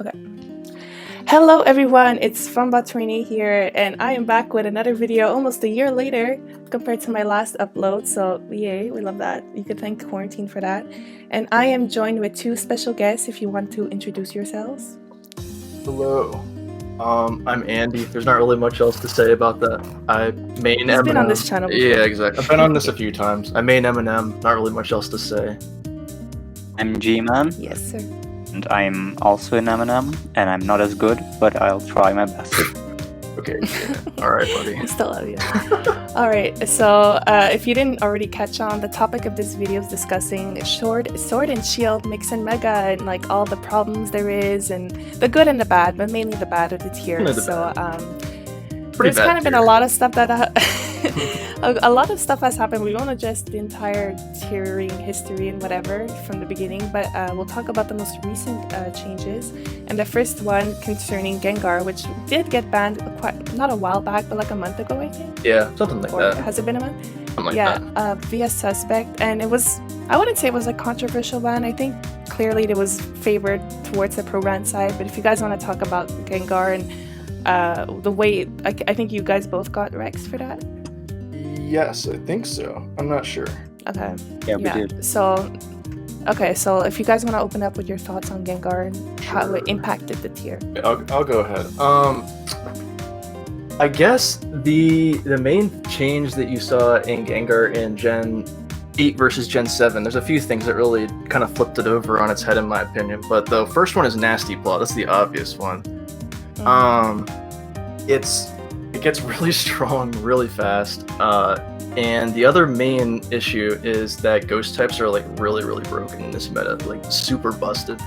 Okay. Hello everyone, it's Funbot20 here, and I am back with another video almost a year later compared to my last upload, so yay, we love that. You could thank quarantine for that. And I am joined with two special guests if you want to introduce yourselves. Hello. I'm Andy. There's not really much else to say about that. I main He's Eminem. been on this channel before. Yeah, exactly. I've been on this a few times. I main Eminem. Not really much else to say. I'm Gman, Yes, sir. and I'm also in Eminem, and I'm not as good, but I'll try my best. Okay. Yeah. All right, buddy. I still love you. Alright, so if you didn't already catch on, the topic of this video is discussing Sword and Shield Mix and Mega and like all the problems there is and the good and the bad, but mainly the bad of the tier. So there's kind of been a lot of stuff that a lot of stuff has happened. We won't address the entire tiering history and whatever from the beginning, but we'll talk about the most recent changes. And the first one concerning Gengar, which did get banned not a while back, but like a month ago, I think. Yeah, something like Or that. has it been a month? Something like that. Via Suspect, and it was, I wouldn't say it was a controversial ban. I think clearly it was favored towards the pro-brand side, but if you guys want to talk about Gengar and the way, I think you guys both got Rex for that? Yes, I think so. I'm not sure. Okay. Yeah, we did. So if you guys want to open up with your thoughts on Gengar and how it impacted the tier. I'll go ahead. I guess the main change that you saw in Gengar in Gen 8 versus Gen 7, there's a few things that really kind of flipped it over on its head in my opinion, but the first one is Nastyplot. That's the obvious one. It gets really strong really fast, and the other main issue is that ghost types are like really broken in this meta, like super busted.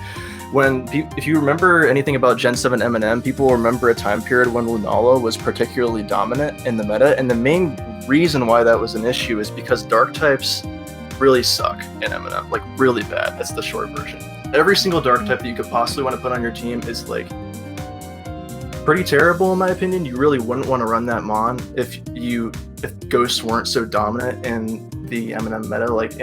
If you remember anything about Gen 7 M&M, people remember a time period when Lunala was particularly dominant in the meta, and the main reason why that was an issue is because dark types really suck in M&M, like really bad. That's the short version. Every single dark type that you could possibly want to put on your team is like pretty terrible in my opinion. You really wouldn't want to run that mon if ghosts weren't so dominant in the M&M meta. Like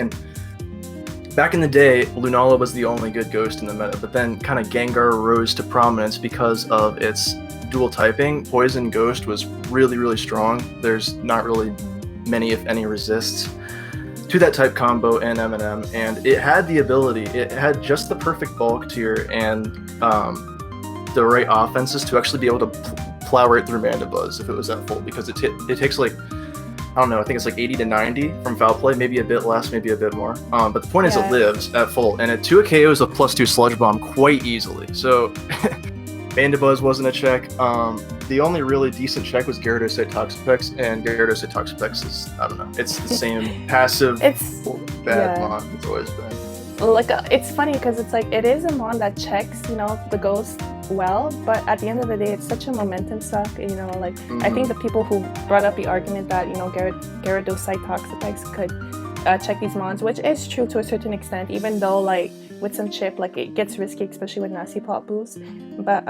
back in the day, Lunala was the only good ghost in the meta, but then kind of Gengar rose to prominence because of its dual typing. Poison Ghost was really strong. There's not really many, if any, resists to that type combo in M&M, and it had the ability, it had just the perfect bulk tier and the right offenses to actually be able to plow right through Mandibuzz if it was at full, because it takes like, I don't know, I think it's like 80 to 90 from foul play, maybe a bit less, maybe a bit more. But the point is it lives at full, and it 2 KOs with +2 Sludge Bomb quite easily. So Mandibuzz wasn't a check. The only really decent check was Gyarados Toxapex, and Gyarados Toxapex is, I don't know, it's the same passive bad mon it's always been. Like it's funny because it's like it is a mon that checks, the ghost well, but at the end of the day, it's such a momentum suck. Like I think the people who brought up the argument that Gyarados Toxapex could check these mons, which is true to a certain extent, even though like with some chip, like it gets risky, especially with Nastyplot boost. But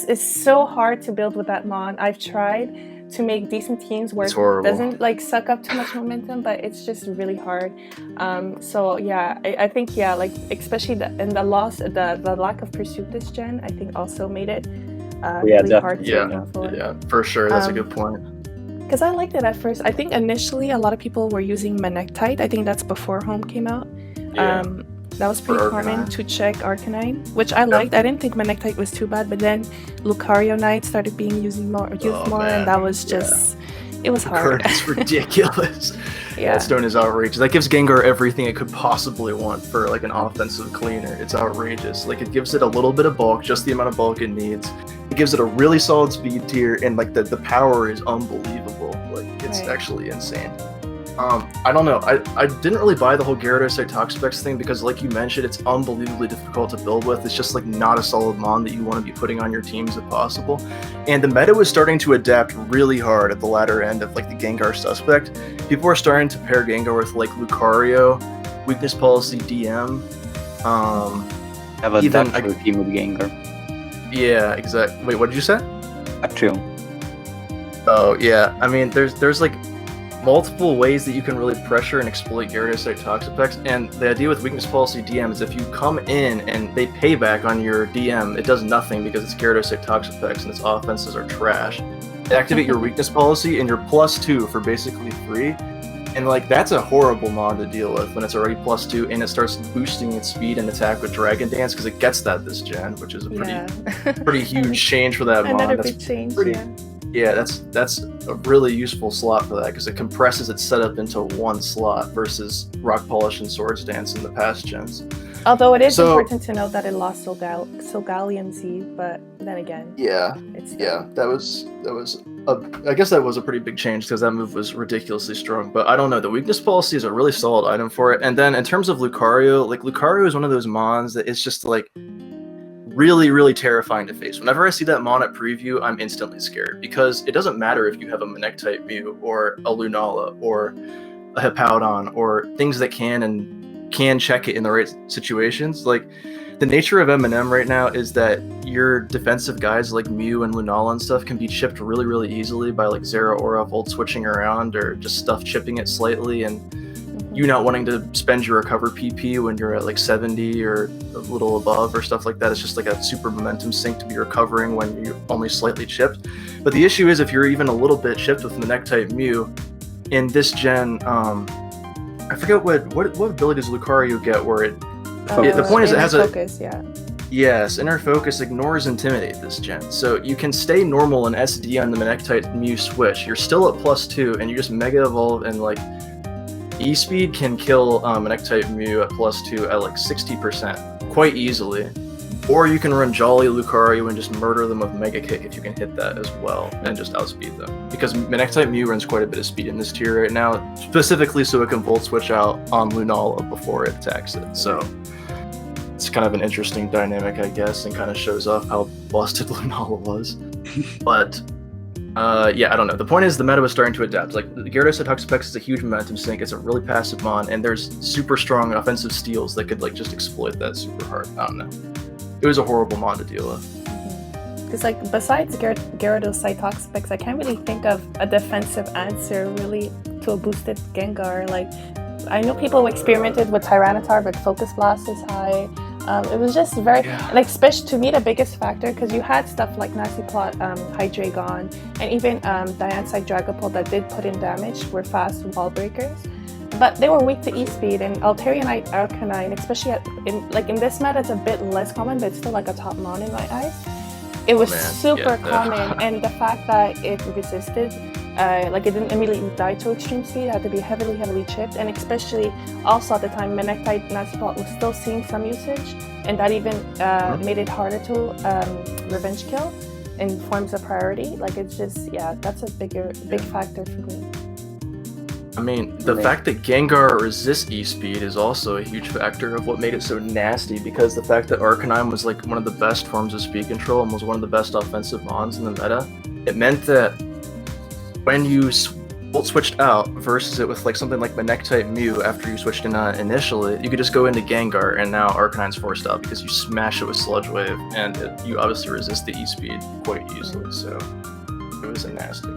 it's so hard to build with that mon. I've tried to make decent teams where it doesn't like suck up too much momentum, but it's just really hard. So yeah, I think like especially the lack of pursuit this gen, I think also made it really hard to go for. Yeah, for sure. That's a good point. Because I liked it at first. I think initially a lot of people were using Manectite. I think that's before Home came out. Yeah. That was pretty common to check Arcanine, which I liked. I didn't think Manectite was too bad, but then Lucario Knight started being used more, and that was just, it was hard. It's ridiculous. Yeah. That stone is outrageous. That gives Gengar everything it could possibly want for like an offensive cleaner. It's outrageous. Like it gives it a little bit of bulk, just the amount of bulk it needs. It gives it a really solid speed tier, and like the power is unbelievable. Like it's actually insane. I don't know. I didn't really buy the whole Gyarados Toxapex thing because, like you mentioned, it's unbelievably difficult to build with. It's just like not a solid mon that you want to be putting on your teams if possible. And the meta was starting to adapt really hard at the latter end of like the Gengar Suspect. People were starting to pair Gengar with like Lucario, Weakness Policy DM. Have a duck team with Gengar. Yeah, exactly. Wait, what did you say? Actually. Oh yeah. I mean, there's like multiple ways that you can really pressure and exploit Gyarados-type Toxapex, and the idea with weakness policy DM is if you come in and they pay back on your DM, it does nothing because it's Gyarados-type Toxapex and its offenses are trash. Activate your weakness policy and you're +2 for basically free, and like that's a horrible mon to deal with when it's already +2 and it starts boosting its speed and attack with Dragon Dance because it gets that this gen, which is a pretty huge change for that mon. Another That's big change, pretty. Yeah, that's a really useful slot for that because it compresses its setup into one slot versus Rock Polish and Swords Dance in the past gens. Although it is important to note that it lost Solgallium Z, but then again, that was I guess that was a pretty big change because that move was ridiculously strong. But I don't know, the weakness policy is a really solid item for it. And then in terms of Lucario, like Lucario is one of those mons that it's just like really, really terrifying to face. Whenever I see that mon at preview, I'm instantly scared because it doesn't matter if you have a Manectype Mew or a Lunala or a Hippowdon or things that can check it in the right situations. Like the nature of M&M right now is that your defensive guys like Mew and Lunala and stuff can be chipped really, really easily by like Zeraora Volt switching around or just stuff chipping it slightly, and you not wanting to spend your recover PP when you're at like 70 or a little above or stuff like that. It's just like a super momentum sink to be recovering when you're only slightly chipped. But the issue is if you're even a little bit chipped with Manectype Mew in this gen, I forget what ability does Lucario get where it. The point is it has focus, Yes, Inner Focus ignores Intimidate this gen. So you can stay normal in SD on the Manectype Mew switch. You're still at +2 and you just Mega Evolve and like E-Speed can kill Manectype Mew at +2 at like 60% quite easily. Or you can run Jolly Lucario and just murder them with Mega Kick if you can hit that as well and just outspeed them. Because Manectype Mew runs quite a bit of speed in this tier right now, specifically so it can Volt Switch out on Lunala before it attacks it. So it's kind of an interesting dynamic, I guess, and kind of shows off how busted Lunala was. But I don't know. The point is the meta was starting to adapt. Like Gyarados Toxapex is a huge momentum sink. It's a really passive mon, and there's super strong offensive steals that could like just exploit that super hard. I don't know. It was a horrible mon to deal with. Because like besides Gyarados Toxapex, I can't really think of a defensive answer really to a boosted Gengar. Like I know people experimented with Tyranitar, but Focus Blast is high. It was just very, like, especially to me, the biggest factor, because you had stuff like Nastyplot, Hydreigon, and even Diancite Dragapult that did put in damage, were fast wall breakers. But they were weak to E-Speed, and Altarionite, Arcanine, especially in this meta, it's a bit less common, but it's still like a top mon in my eyes. It was super common, and the fact that it resisted, like it didn't immediately die to extreme speed, it had to be heavily chipped, and especially also at the time Manectype Nastyplot was still seeing some usage, and that even made it harder to revenge kill in forms of priority. Like it's just, that's a big factor for me. I mean, the fact that Gengar resists E-Speed is also a huge factor of what made it so nasty, because the fact that Arcanine was like one of the best forms of speed control and was one of the best offensive mons in the meta, it meant that when you Volt switched out versus it with like something like Manectype Mew after you switched in initially, you could just go into Gengar and now Arcanine's forced out because you smash it with Sludge Wave and you obviously resist the E-Speed quite easily, so it was a nasty.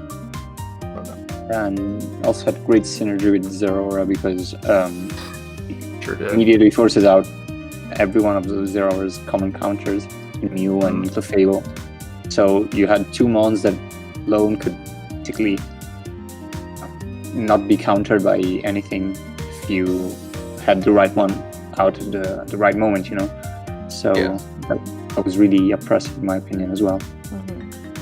And also had great synergy with Zeraora because Sure did. immediately forces out every one of those Zeraora's common counters, Mew and Clefable. So you had two mons that alone could basically not be countered by anything if you had the right one out at the right moment, you know? So that was really oppressive in my opinion as well.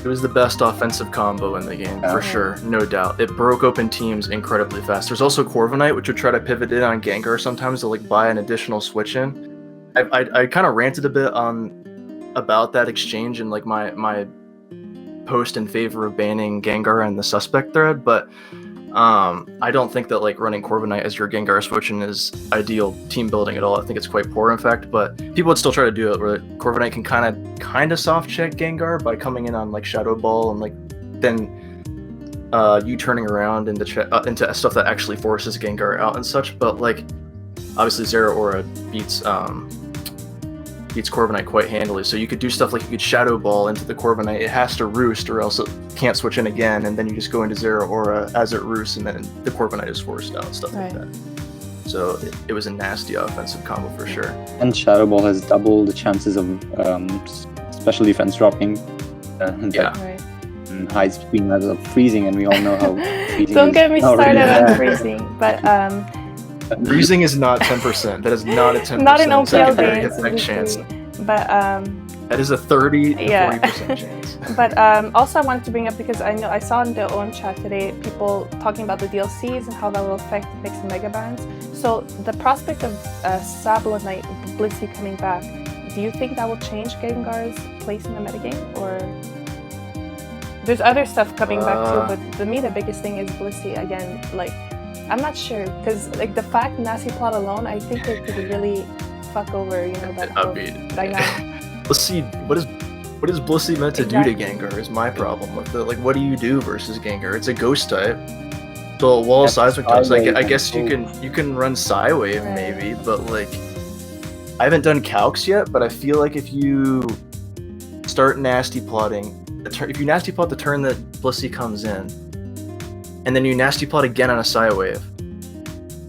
It was the best offensive combo in the game, for sure, no doubt. It broke open teams incredibly fast. There's also Corviknight, which would try to pivot in on Gengar sometimes to like buy an additional switch in. I kind of ranted a bit about that exchange in like my post in favor of banning Gengar and the suspect thread, but I don't think that like running Corviknight as your Gengar switch-in is ideal team building at all. I think it's quite poor, in fact, but people would still try to do it where Corviknight can kind of soft check Gengar by coming in on like Shadow Ball and like then you turning around into stuff that actually forces Gengar out and such. But like obviously Zeraora beats beats Corviknight quite handily. So you could do stuff like you could Shadow Ball into the Corviknight. It has to roost or else it can't switch in again, and then you just go into Zero Aura as it roosts, and then the Corviknight is forced out, stuff like that. So it was a nasty offensive combo for sure. And Shadow Ball has double the chances of special defense dropping. Hides between levels of freezing, and we all know how freezing Don't is. get me started on freezing, but freezing is not 10%. That is not a 10%. not in OPL games, chance. But that is a 30 to 40% chance. But also I wanted to bring up, because I saw in the OM chat today people talking about the DLCs and how that will affect the mix and mega bands. So the prospect of Sablonite Blissey coming back, do you think that will change Gengar's place in the metagame, or? There's other stuff coming back too, but for me the biggest thing is Blissey again. Like, I'm not sure, because like the fact Nastyplot alone, I think it could really fuck over, that whole dynamic. Blissey, what is Blissey meant to do to Gengar is my problem with it. Like, what do you do versus Gengar? It's a ghost type. So wall seismic types, like I guess you can run Psywave maybe, but like I haven't done calcs yet, but I feel like if you start Nastyplotting, if you Nastyplot the turn that Blissey comes in, and then you Nastyplot again on a Psywave,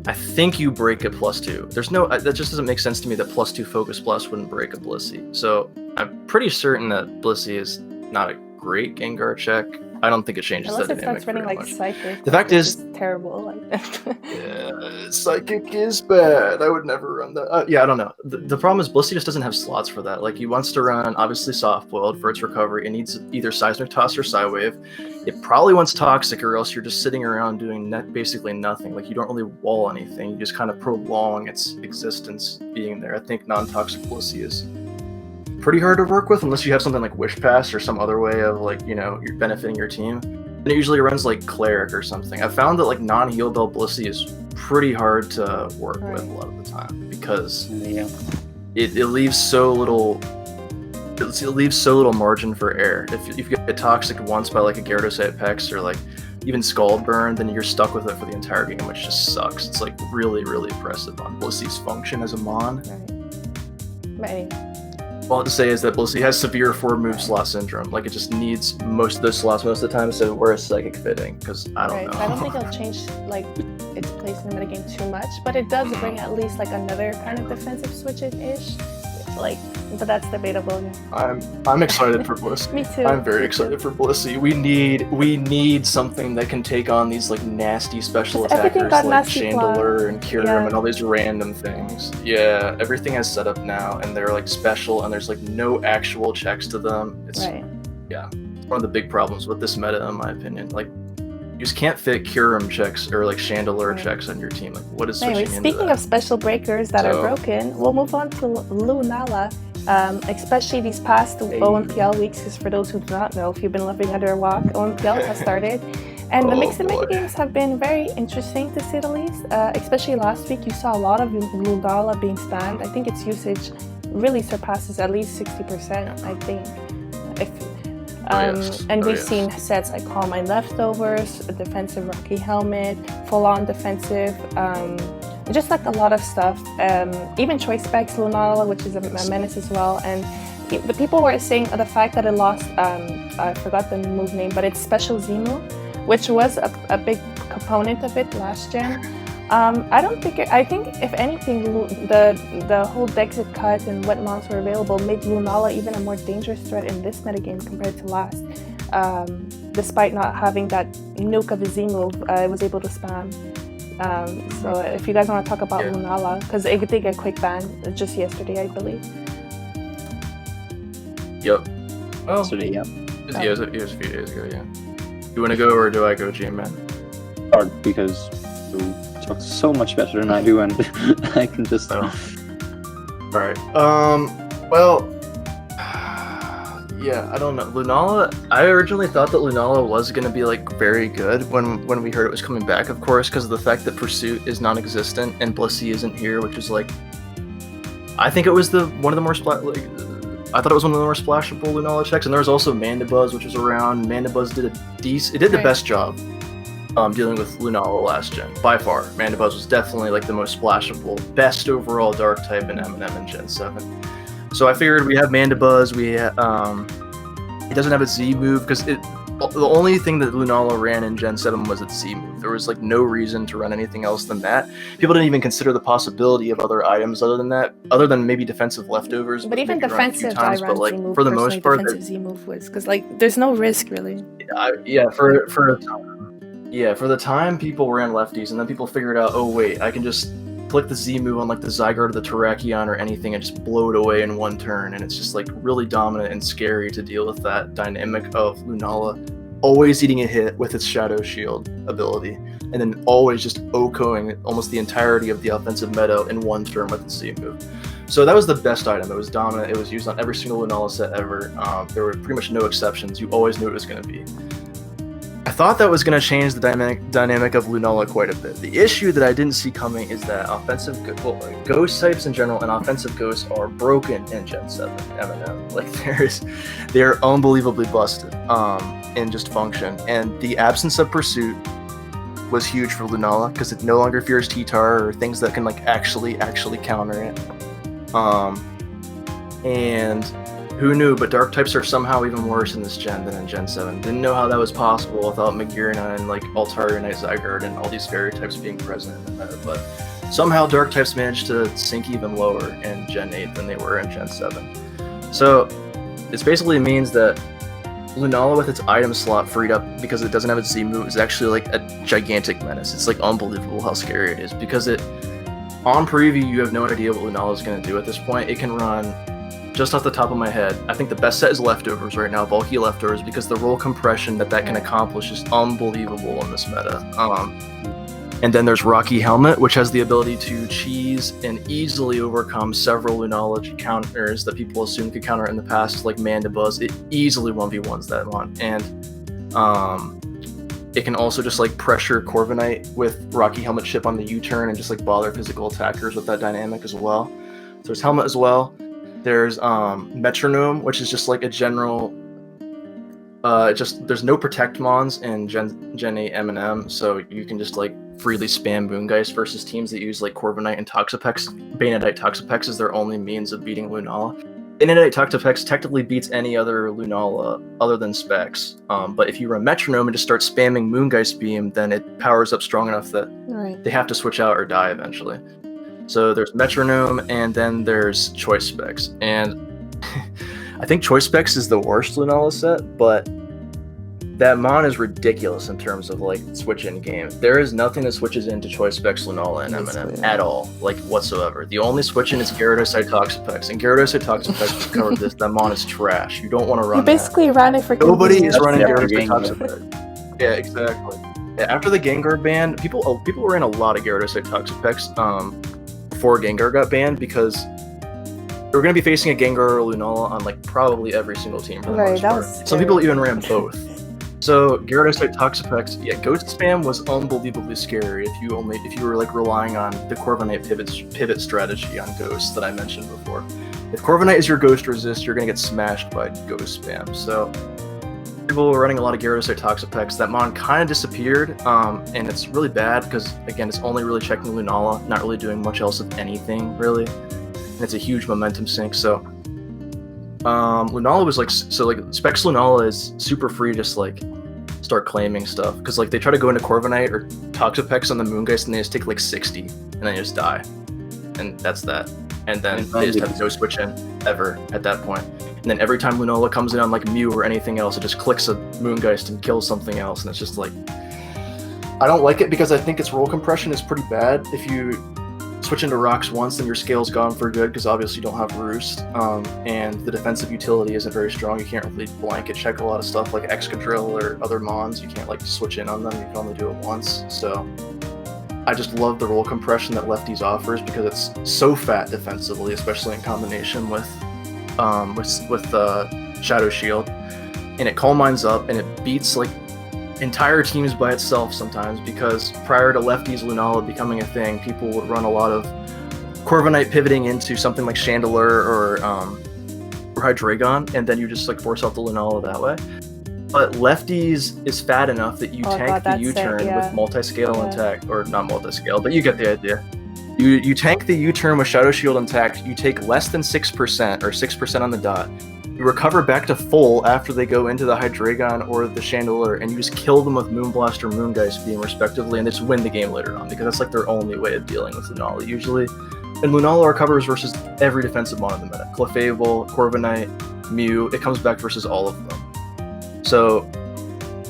I think you break it +2. There's no, that just doesn't make sense to me that +2 Focus Blast wouldn't break a Blissey. So I'm pretty certain that Blissey is not a great Gengar check. I don't think it changes Unless that it dynamic starts running very like much. Psychic. The fact is terrible. Like yeah, Psychic is bad. I would never run that. Yeah, I don't know. The problem is Blissey just doesn't have slots for that. Like, he wants to run obviously Soft Boiled for its recovery. It needs either Seismic Toss or Psywave. It probably wants Toxic, or else you're just sitting around doing basically nothing. Like, you don't really wall anything. You just kind of prolong its existence being there. I think non-toxic Blissey is pretty hard to work with unless you have something like Wish Pass or some other way of, like, you're benefiting your team. And it usually runs like Cleric or something. I found that like non-heal bell Blissey is pretty hard to work with a lot of the time, because it leaves so little. It leaves so little margin for error. If you get toxic once by like a Gyarados Apex or like even Scald Burn, then you're stuck with it for the entire game, which just sucks. It's like really, really oppressive on Blissey's function as a mon. Right. All to say is that Blissey has severe 4-move slot syndrome. Like, it just needs most of those slots most of the time, so where is Psychic fitting? Because I don't know. I don't think it'll change like its place in the metagame too much, but it does bring at least like another kind of defensive switch-ish. Like, but that's debatable. Yeah. I'm excited for Blissey. Me too. I'm very excited for Blissey. We need something that can take on these like nasty special attackers like Chandelure and Kyurem and all these random things. Yeah, everything has set up now, and they're like special, and there's like no actual checks to them. It's it's one of the big problems with this meta, in my opinion. Like, you just can't fit Kyurem checks or like Chandelure checks on your team. Like, what is switching into speaking that? of special breakers that are broken, we'll move on to Lunala. Especially these past OMPL weeks, because for those who do not know, if you've been living under a rock, OMPL has started. And the mix and meta games have been very interesting, to say the least. Especially last week, you saw a lot of Lunala being spammed. I think its usage really surpasses at least 60%, I think. And we've seen sets like Calm Mind Leftovers, a defensive Rocky Helmet, full-on defensive, just like a lot of stuff. Even Choice Specs Lunala, which is a menace as well. And the people were saying the fact that it lost, I forgot the move name, but it's Special Z-move, which was a big component of it last gen. I think if anything, the whole Dexit cut and what mons were available made Lunala even a more dangerous threat in this metagame compared to last. Despite not having that nuke of a Z move, it was able to spam. So if you guys want to talk about Lunala, because it did get quick ban just yesterday, I believe. Yep. Oh, yesterday, it was a few days ago, yeah. You want to go, or do I go, Gman? Hard, because you talk so much better than I do, and I can just... Alright, well... Yeah, I don't know. Lunala, I originally thought that Lunala was going to be like very good when we heard it was coming back, of course, because of the fact that Pursuit is non-existent and Blissey isn't here, which is like, I think it was one of the more I thought it was one of the more splashable Lunala checks, and there was also Mandibuzz, which was around. Mandibuzz did the best job dealing with Lunala last gen, by far. Mandibuzz was definitely like the most splashable, best overall dark type in M&M in Gen 7. So I figured we have Mandibuzz. It doesn't have a Z move because the only thing that Lunala ran in Gen 7 was its Z move. There was like no reason to run anything else than that. People didn't even consider the possibility of other items other than that, other than maybe defensive leftovers. But even defensive, times, I ran like, Z move. for the most part, defensive Z move was because like there's no risk really. For the time, people ran lefties, and then people figured out, oh wait, I can just click the Z move on like the Zygarde or the Terrakion or anything and just blow it away in one turn, and it's just like really dominant and scary to deal with that dynamic of Lunala always eating a hit with its Shadow Shield ability, and then always just OHKOing almost the entirety of the offensive meta in one turn with its Z move. So that was the best item. It was dominant. It was used on every single Lunala set ever. There were pretty much no exceptions. You always knew it was going to be. I thought that was going to change the dynamic of Lunala quite a bit. The issue that I didn't see coming is that ghost types in general and offensive ghosts are broken in Gen 7 M&M. Like they're unbelievably busted in just function. And the absence of pursuit was huge for Lunala because it no longer fears T-Tar or things that can like actually counter it. And who knew, but dark types are somehow even worse in this gen than in Gen 7. Didn't know how that was possible without Magearna and like Altaria Knight Zygarde and all these fairy types being present in the meta, but somehow dark types managed to sink even lower in Gen 8 than they were in Gen 7. So this basically means that Lunala with its item slot freed up because it doesn't have its Z move is actually like a gigantic menace. It's like unbelievable how scary it is because on preview you have no idea what Lunala is going to do at this point. It can run, just off the top of my head, I think the best set is leftovers right now, bulky leftovers, because the roll compression that can accomplish is unbelievable in this meta. And then there's Rocky Helmet, which has the ability to cheese and easily overcome several Lunala counters that people assumed could counter in the past, like Mandibuzz. It easily 1v1s that one. And it can also just like pressure Corviknight with Rocky Helmet chip on the U-turn and just like bother physical attackers with that dynamic as well. So there's Helmet as well. There's Metronome, which is just like a general. There's no Protect Mons in Gen 8 M&M, so you can just like freely spam Moongeist versus teams that use like Corviknight and Toxapex. Baneadite Toxapex is their only means of beating Lunala. Baneadite Toxapex technically beats any other Lunala other than Specs, but if you run Metronome and just start spamming Moongeist Beam, then it powers up strong enough that they have to switch out or die eventually. So there's Metronome, and then there's Choice Specs. And I think Choice Specs is the worst Lunala set, but that Mon is ridiculous in terms of like switch-in game. There is nothing that switches into Choice Specs Lunala and M&M at all, like whatsoever. The only switch-in is Gyarados Toxapex, and Gyarados Toxapex covered this. That Mon is trash. You don't want to run that. You basically ran it for Nobody is running Gyarados Toxapex. Yeah, exactly. Yeah, after the Gengar ban, people ran a lot of Gyarados Toxapex before Gengar got banned because we're going to be facing a Gengar or Lunala on like probably every single team for the most part. Some people even ran both. So Gyarados Toxapex, Ghost Spam was unbelievably scary if you were like relying on the Corviknight pivot strategy on Ghost that I mentioned before. If Corviknight is your Ghost resist, you're going to get smashed by Ghost Spam. So people were running a lot of Gyarados Toxapex. That Mon kind of disappeared, and it's really bad because, again, it's only really checking Lunala, not really doing much else of anything, really. And it's a huge momentum sink, so... Lunala was like... So, like, Specs Lunala is super free to just, like, start claiming stuff. Because, like, they try to go into Corviknight or Toxapex on the Moongeist, and they just take, like, 60, and then they just die. And that's that. And then they just have no switch in, ever, at that point. And then every time Lunala comes in on like Mew or anything else, it just clicks a Moongeist and kills something else, and it's just like... I don't like it because I think its roll compression is pretty bad. If you switch into Rocks once, then your scale's gone for good, because obviously you don't have Roost, and the defensive utility isn't very strong. You can't really blanket check a lot of stuff like Excadrill or other Mons. You can't like switch in on them, you can only do it once, so... I just love the roll compression that Lefties offers because it's so fat defensively, especially in combination with Shadow Shield, and it Calm Minds up and it beats like entire teams by itself sometimes, because prior to Lefties Lunala becoming a thing, people would run a lot of Corviknight pivoting into something like Chandelure or Hydreigon, and then you just like force out the Lunala that way. But Lefties is fat enough that you tank the U-turn with multi-scale intact, or not multi-scale, but you get the idea. You tank the U-turn with Shadow Shield intact, you take less than 6% or 6% on the dot. You recover back to full after they go into the Hydreigon or the Chandelure, and you just kill them with Moonblast or Moongeist beam respectively, and they just win the game later on, because that's like their only way of dealing with Lunala usually. And Lunala recovers versus every defensive mon in the meta. Clefable, Corviknight, Mew, it comes back versus all of them. So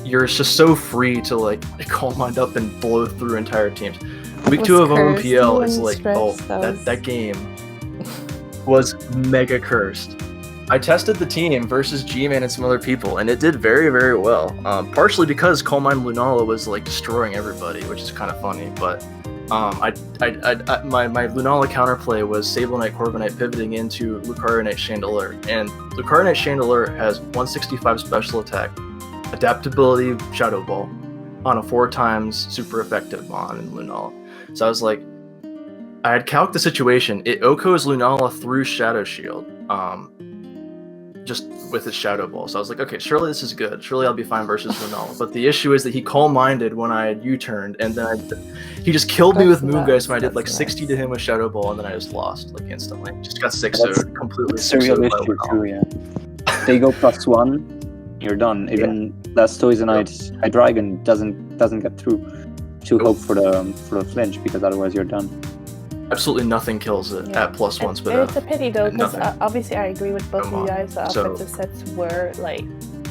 you're just so free to like Calm Mind up and blow through entire teams. Week 2 of OMPL is like, that game was mega cursed. I tested the team versus Gman and some other people, and it did very, very well. Partially because Calm Mind Lunala was like destroying everybody, which is kind of funny. But my Lunala counterplay was Sableye Corviknight pivoting into Lucario Chandelure, and Lucario Chandelure has 165 special attack, adaptability, Shadow Ball, on a 4x super effective mon in Lunala. So I was like, I had calced the situation. It OHKOs Lunala through Shadow Shield. Just with his Shadow Ball. So I was like, okay, surely this is good. Surely I'll be fine versus Lunala. But the issue is that he calm-minded when I had U-turned, and then he just killed me with Moongeist when I did like 60 to him with Shadow Ball, and then I just lost like instantly. Just got 6-0'd completely. It's a real issue too, yeah. They go +1, you're done. Even Blastoise Hydreigon doesn't get through. To hope for the flinch, because otherwise you're done. Absolutely nothing kills it at +1 spit. It's a pity though, because obviously I agree with both of you guys. The offensive sets were like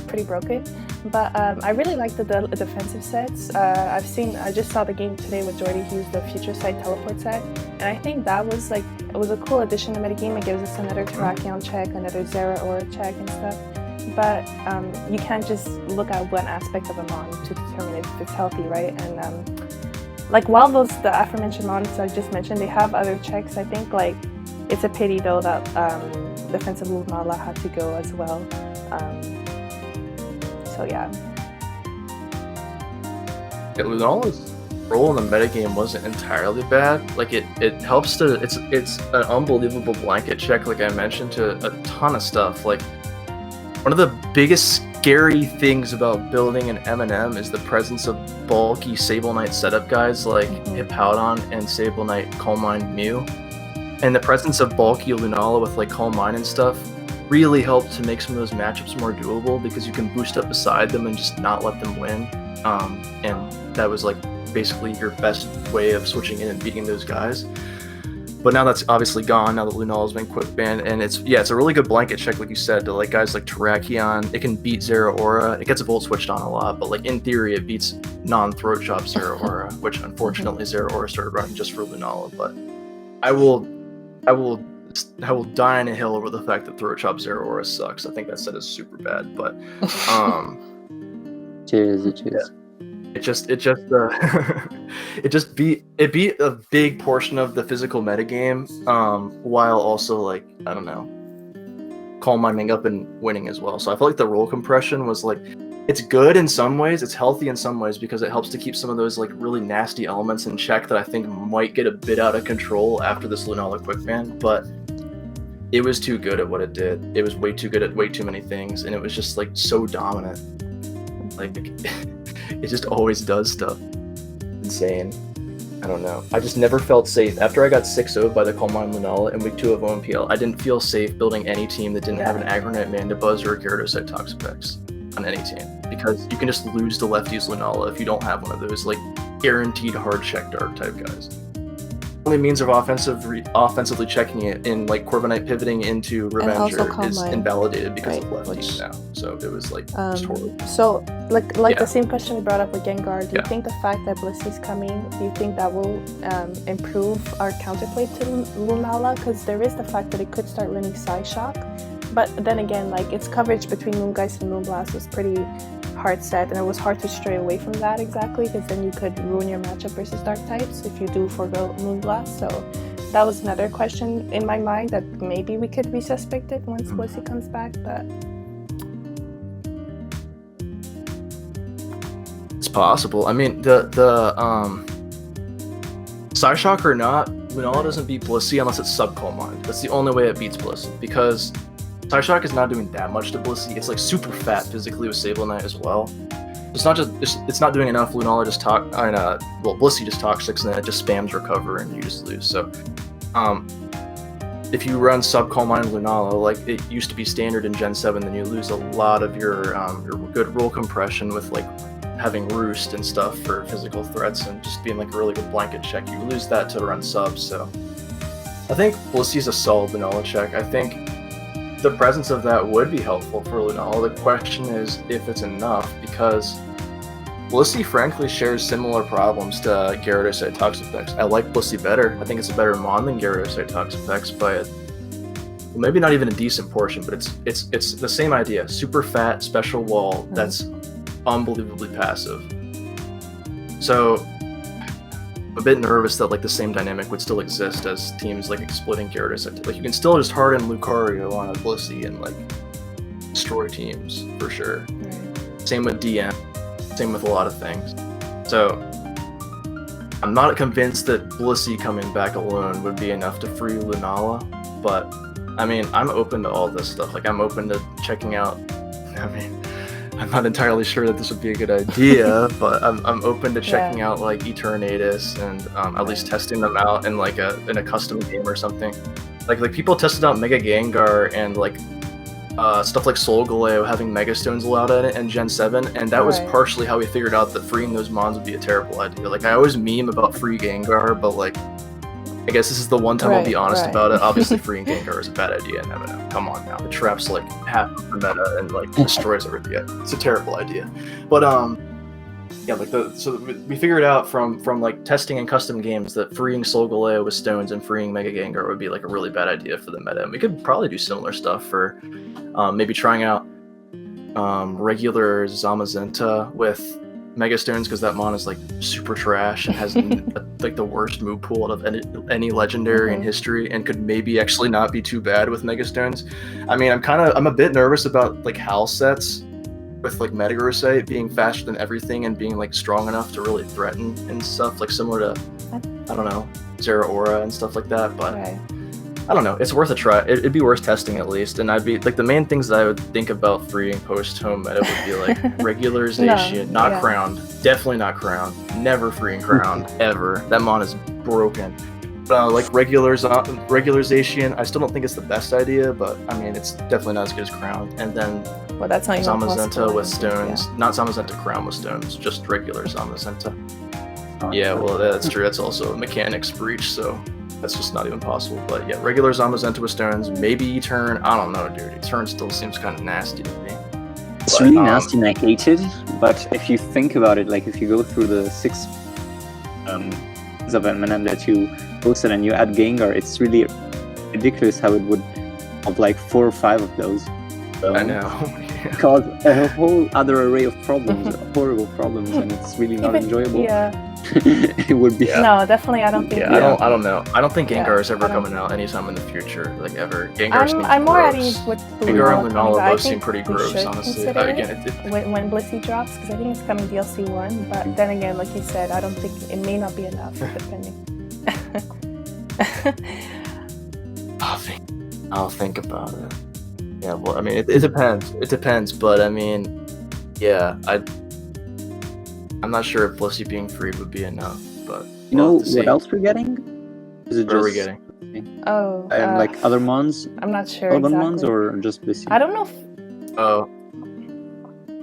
pretty broken, but I really like the defensive sets. I just saw the game today with Jordy. He used the Future Sight teleport set, and I think that was like, it was a cool addition to metagame. It gives us another Terrakion check, another Zeraora check and stuff. But you can't just look at one aspect of a mon to determine if it's healthy, right? And like, while the aforementioned mons I just mentioned, they have other checks. I think like it's a pity though that defensive Lunala had to go as well. So yeah. Lunala's role in the metagame wasn't entirely bad. Like it helps to it's an unbelievable blanket check, like I mentioned, to a ton of stuff. Like, one of the biggest scary things about building an M&M is the presence of bulky Sableye setup guys like Hippowdon and Sableye Calm Mind Mew. And the presence of bulky Lunala with like Calm Mind and stuff really helped to make some of those matchups more doable, because you can boost up beside them and just not let them win. And that was like basically your best way of switching in and beating those guys. But now that's obviously gone, now that Lunala's been quick banned, and it's a really good blanket check, like you said, to like guys like Terrakion. It can beat Zeraora. It gets a Volt switched on a lot, but like in theory it beats non-throat chop Zeraora, which unfortunately Zeraora started running just for Lunala. But I will die on a hill over the fact that throat chop Zeraora sucks. I think that set is super bad, but Cheers. Yeah. It beat a big portion of the physical metagame, while also like, I don't know, calm minding up and winning as well. So I feel like the role compression was like, it's good in some ways, it's healthy in some ways, because it helps to keep some of those like really nasty elements in check that I think might get a bit out of control after this Lunala quick ban. But it was too good at what it did. It was way too good at way too many things, and it was just like so dominant. Like it just always does stuff. Insane. I don't know. I just never felt safe. After I got 6-0'd by the Calm Mind Lunala in week 2 of OMPL, I didn't feel safe building any team that didn't have an Aggronite Mandibuzz or a Gyarados at Toxapex on any team. Because you can just lose to lefties Lunala if you don't have one of those like guaranteed hard check dark type guys. Only means of offensively checking it in like Corviknight pivoting into Revenger is invalidated because of lefties now. So it was like just horrible. So like the same question we brought up with Gengar. Do you think the fact that Blissey's coming, do you think that will improve our counterplay to Lunala? Because there is the fact that it could start running Psyshock, but then again, like its coverage between Moongeist and Moonblast was pretty hard set, and it was hard to stray away from that exactly, because then you could ruin your matchup versus dark types if you do forgo Moonblast. So that was another question in my mind, that maybe we could resuspect it once Blissey comes back, but it's possible. I mean, the Psyshock or not, Lunala doesn't beat Blissey unless it's sub-Calm Mind. That's the only way it beats Blissey, because Psyshock is not doing that much to Blissey. It's like super fat physically with Sableye as well. it's not doing enough. Lunala just Blissey just toxics, and then it just spams recover, and you just lose. So, if you run Subcall Mine Lunala, like it used to be standard in Gen 7, then you lose a lot of your good roll compression with like having Roost and stuff for physical threats and just being like a really good blanket check. You lose that to run subs, so I think Blissey's a solid Lunala check. I think the presence of that would be helpful for Lunala. The question is if it's enough, because Blissey frankly shares similar problems to Gyarados at Toxapex. I like Blissey better. I think it's a better mon than Gyarados at Toxapex by well, maybe not even a decent portion, but it's the same idea. Super fat special wall that's unbelievably passive. So I'm a bit nervous that like the same dynamic would still exist as teams like exploiting Gyarados. Like you can still just harden Lucario on a Blissey and like destroy teams for sure. Right. Same with DM. Same with a lot of things. So I'm not convinced that Blissey coming back alone would be enough to free Lunala, but I mean, I'm open to all this stuff. Like I'm open to checking out. I mean, I'm not entirely sure that this would be a good idea, but I'm open to checking out like Eternatus and at least testing them out in like in a custom game or something. Like people tested out Mega Gengar and like stuff like Solgaleo having Mega Stones allowed in it in Gen 7, and that was partially how we figured out that freeing those mons would be a terrible idea. Like I always meme about free Gengar, but like I guess this is the one time I'll be honest about it. Obviously freeing Gengar is a bad idea. No. Come on now. It traps like half of the meta and like destroys everything. It's a terrible idea. But yeah, like so we figured out from like testing in custom games that freeing Solgaleo with stones and freeing Mega Gengar would be like a really bad idea for the meta. And we could probably do similar stuff for maybe trying out regular Zamazenta with Mega Stones, because that mon is like super trash and has like the worst move pool out of any legendary in history, and could maybe actually not be too bad with Mega Stones. I mean, I'm a bit nervous about like HAL sets with like Metagrossite being faster than everything and being like strong enough to really threaten and stuff, like similar to I don't know, Zeraora and stuff like that, but I don't know, it's worth a try. It'd be worth testing at least, and I'd be like, the main things that I would think about freeing post-home meta would be like regular Zacian, not crowned, definitely not crowned, never freeing crowned, ever. That mon is broken. Like regular Zacian, I still don't think it's the best idea, but I mean, it's definitely not as good as crowned. And then that's not Zamazenta with stones, not Zamazenta crown with stones, just regular Zamazenta. Yeah, well, that's true. That's also a mechanics breach, so that's just not even possible. But yeah, regular Zamazenta with stones, maybe turn. I don't know, dude. Turn still seems kind of nasty to me. It's really nasty and I hate it. But if you think about it, like if you go through the 6 of MNM that you posted and you add Gengar, it's really ridiculous how it would have like 4 or 5 of those. I know. Cause a whole other array of problems, horrible problems, and it's really not enjoyable. Yeah. It would be. No, definitely. I don't think. Yeah, I don't know. I don't think Gengar is ever coming out anytime in the future, like ever. Gengar seems I'm more at gross. ease with Gengar and Lunala both seem pretty gross, honestly. Again, when Blissey drops, because I think it's coming DLC 1. But then again, like you said, I don't think it may not be enough, depending. I'll think about it. Yeah, well, I mean, it depends. It depends, but I mean, yeah, I'm not sure if Blissey being freed would be enough, but you know what else we're getting? Is it what are we getting? Like other mons? I'm not sure. Urban mons or just Blissey? I don't know.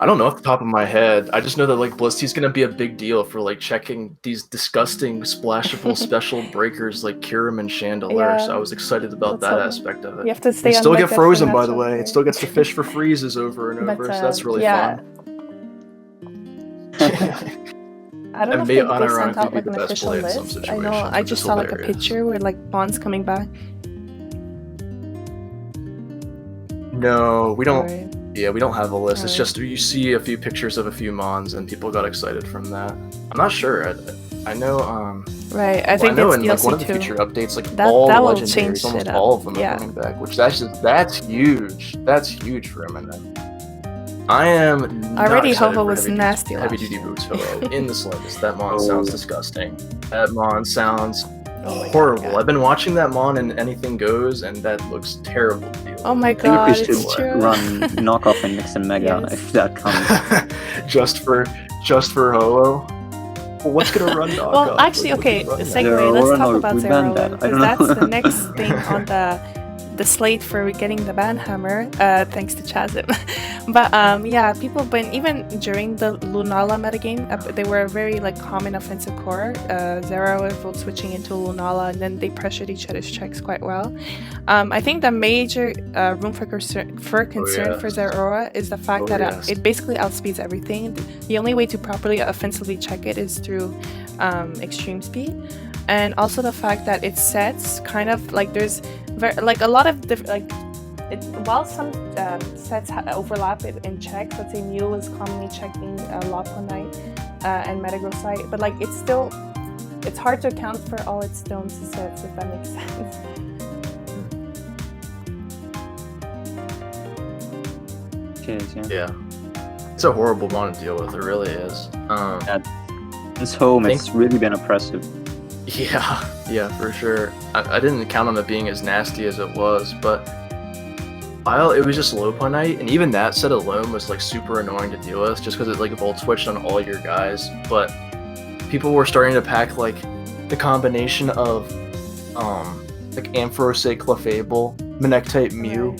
I don't know off the top of my head. I just know that like Blissey's gonna be a big deal for like checking these disgusting splashable special breakers like Kyurem and Chandelure. Yeah. So I was excited about that aspect of it. You have to stay. You still get frozen, by the way. Right? It still gets to fish for freezes over and over. So that's really fun. I don't know if they sent out like the an best official play in some list. I situations, know. I just saw like a hilarious. picture with like bonds coming back. No, we don't. Right. Yeah, we don't have a list. It's just you see a few pictures of a few mons and people got excited from that. I'm not sure. I know. Right. I think I know it's in DLC like one of the 2. future updates, like that all will legendaries, change almost it all of them up. are coming back. Which that's huge. That's huge for MNM. I am already. Ho-Oh Ho-Oh was nasty. Heavy duty boots Ho-Oh in the slightest. That mon sounds disgusting. That mon sounds Oh my horrible. God, yeah. I've been watching that mon in Anything Goes, and that looks terrible to deal with. Oh my I think God, we should it's true. run knockoff and mix and mega Yes. if that comes. just for Ho-Oh. Well, what's gonna run knockoff? Well, actually, Like, what's okay, gonna run that? segue. Let's Zeraora, talk no, about we banned Zeraora, that. I because don't that's know. the next thing on the slate for getting the ban hammer, thanks to Chasm. But yeah, people been even during the Lunala metagame, they were a very like common offensive core. Zeraora volt switching into Lunala, and then they pressured each other's checks quite well. I think the major room for concern for yes. Zeraora is the fact Oh, that yes. it basically outspeeds everything. The only way to properly offensively check it is through extreme speed, and also the fact that it sets kind of like there's like a lot of different like while some sets overlap it in checks. Let's say Mew is commonly checking Lopunite and Metagrossite, but like it's hard to account for all its stones sets, if that makes sense. Yeah. Yeah. It's a horrible mon to deal with. It really is. This home, Think- it's really been oppressive. Yeah, for sure. I didn't count on it being as nasty as it was, but while it was just Lopunite, and even that set alone was like super annoying to deal with, just because it like volt switched on all your guys. But people were starting to pack like the combination of like Ampharos, Clefable, Manectite, Mew,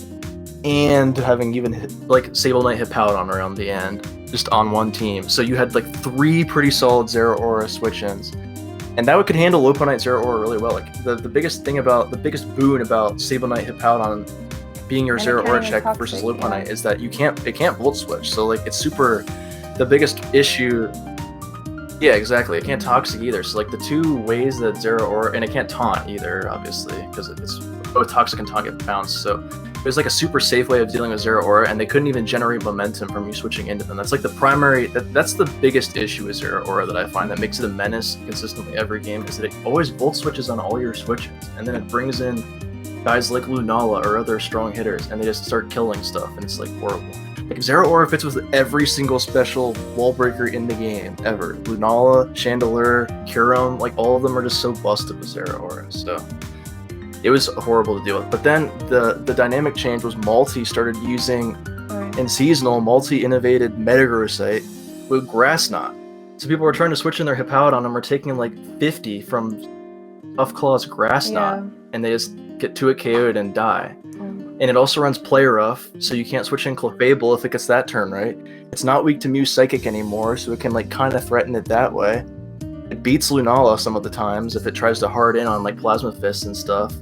and having even like Sableknight Hippowdon around the end, just on one team. So you had like 3 pretty solid Zeraora switch-ins. And that could handle Lopunite Zeraora really well. Like the biggest boon about Sableknight Hippowdon being your And it can't Zeraora even check toxic, versus Lopunite yeah. is that it can't volt switch. So like it's super. The biggest issue. Yeah, exactly. It can't toxic either. So like the 2 ways that Zeraora, and it can't taunt either, obviously, because it's both toxic and taunt get bounced. So it was like a super safe way of dealing with Zeraora, and they couldn't even generate momentum from you switching into them. That's like the primary. That's the biggest issue with Zeraora that I find that makes it a menace consistently every game, is that it always volt switches on all your switches, and then it brings in guys like Lunala or other strong hitters, and they just start killing stuff, and it's like horrible. Like Zeraora fits with every single special wall breaker in the game ever. Lunala, Chandelure, Kyurem, like all of them are just so busted with Zeraora. So it was horrible to deal with. But then the dynamic change was Malty started using in seasonal multi-innovated Metagrossite with Grass Knot. So people were trying to switch in their Hippowdon and were taking like 50 from Tough Claw's Grass Knot, and they just get to it KO'd and die. And it also runs Play Rough, so you can't switch in Clefable if it gets that turn right. It's not weak to Mew Psychic anymore, so it can like kind of threaten it that way. It beats Lunala some of the times if it tries to hard in on like Plasma Fist and stuff.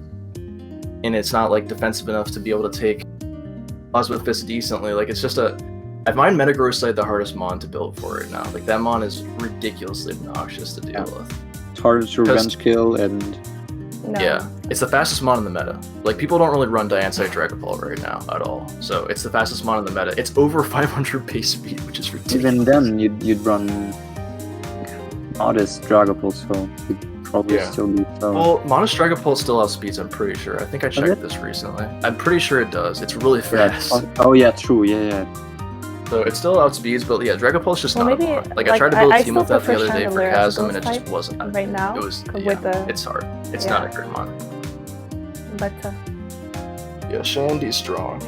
And it's not like defensive enough to be able to take Plasma Fist decently. Like it's just I find Metagrossite the hardest mon to build for right now. Like that mon is ridiculously obnoxious to deal with. It's harder to revenge kill, and yeah, it's the fastest mon in the meta. Like people don't really run Diancite Dragapult right now at all. So it's the fastest mon in the meta. It's over 500 base speed, which is ridiculous. even then you'd run modest Dragapult, so you'd probably still be so. Well, Modest Dragapult still outspeeds, I'm pretty sure. I think I checked this recently. I'm pretty sure it does. It's really fast. Oh yeah, true. Yeah. So it still outspeeds, but yeah, Dragapult's just not maybe, a mon. Like I tried to build a team with that the still other day for prefer Chandelure as a Chasm, and it ghost just type wasn't. right now, It was. with Yeah, the- it's hard. It's not a great mon. But Yeah, Shandy's strong.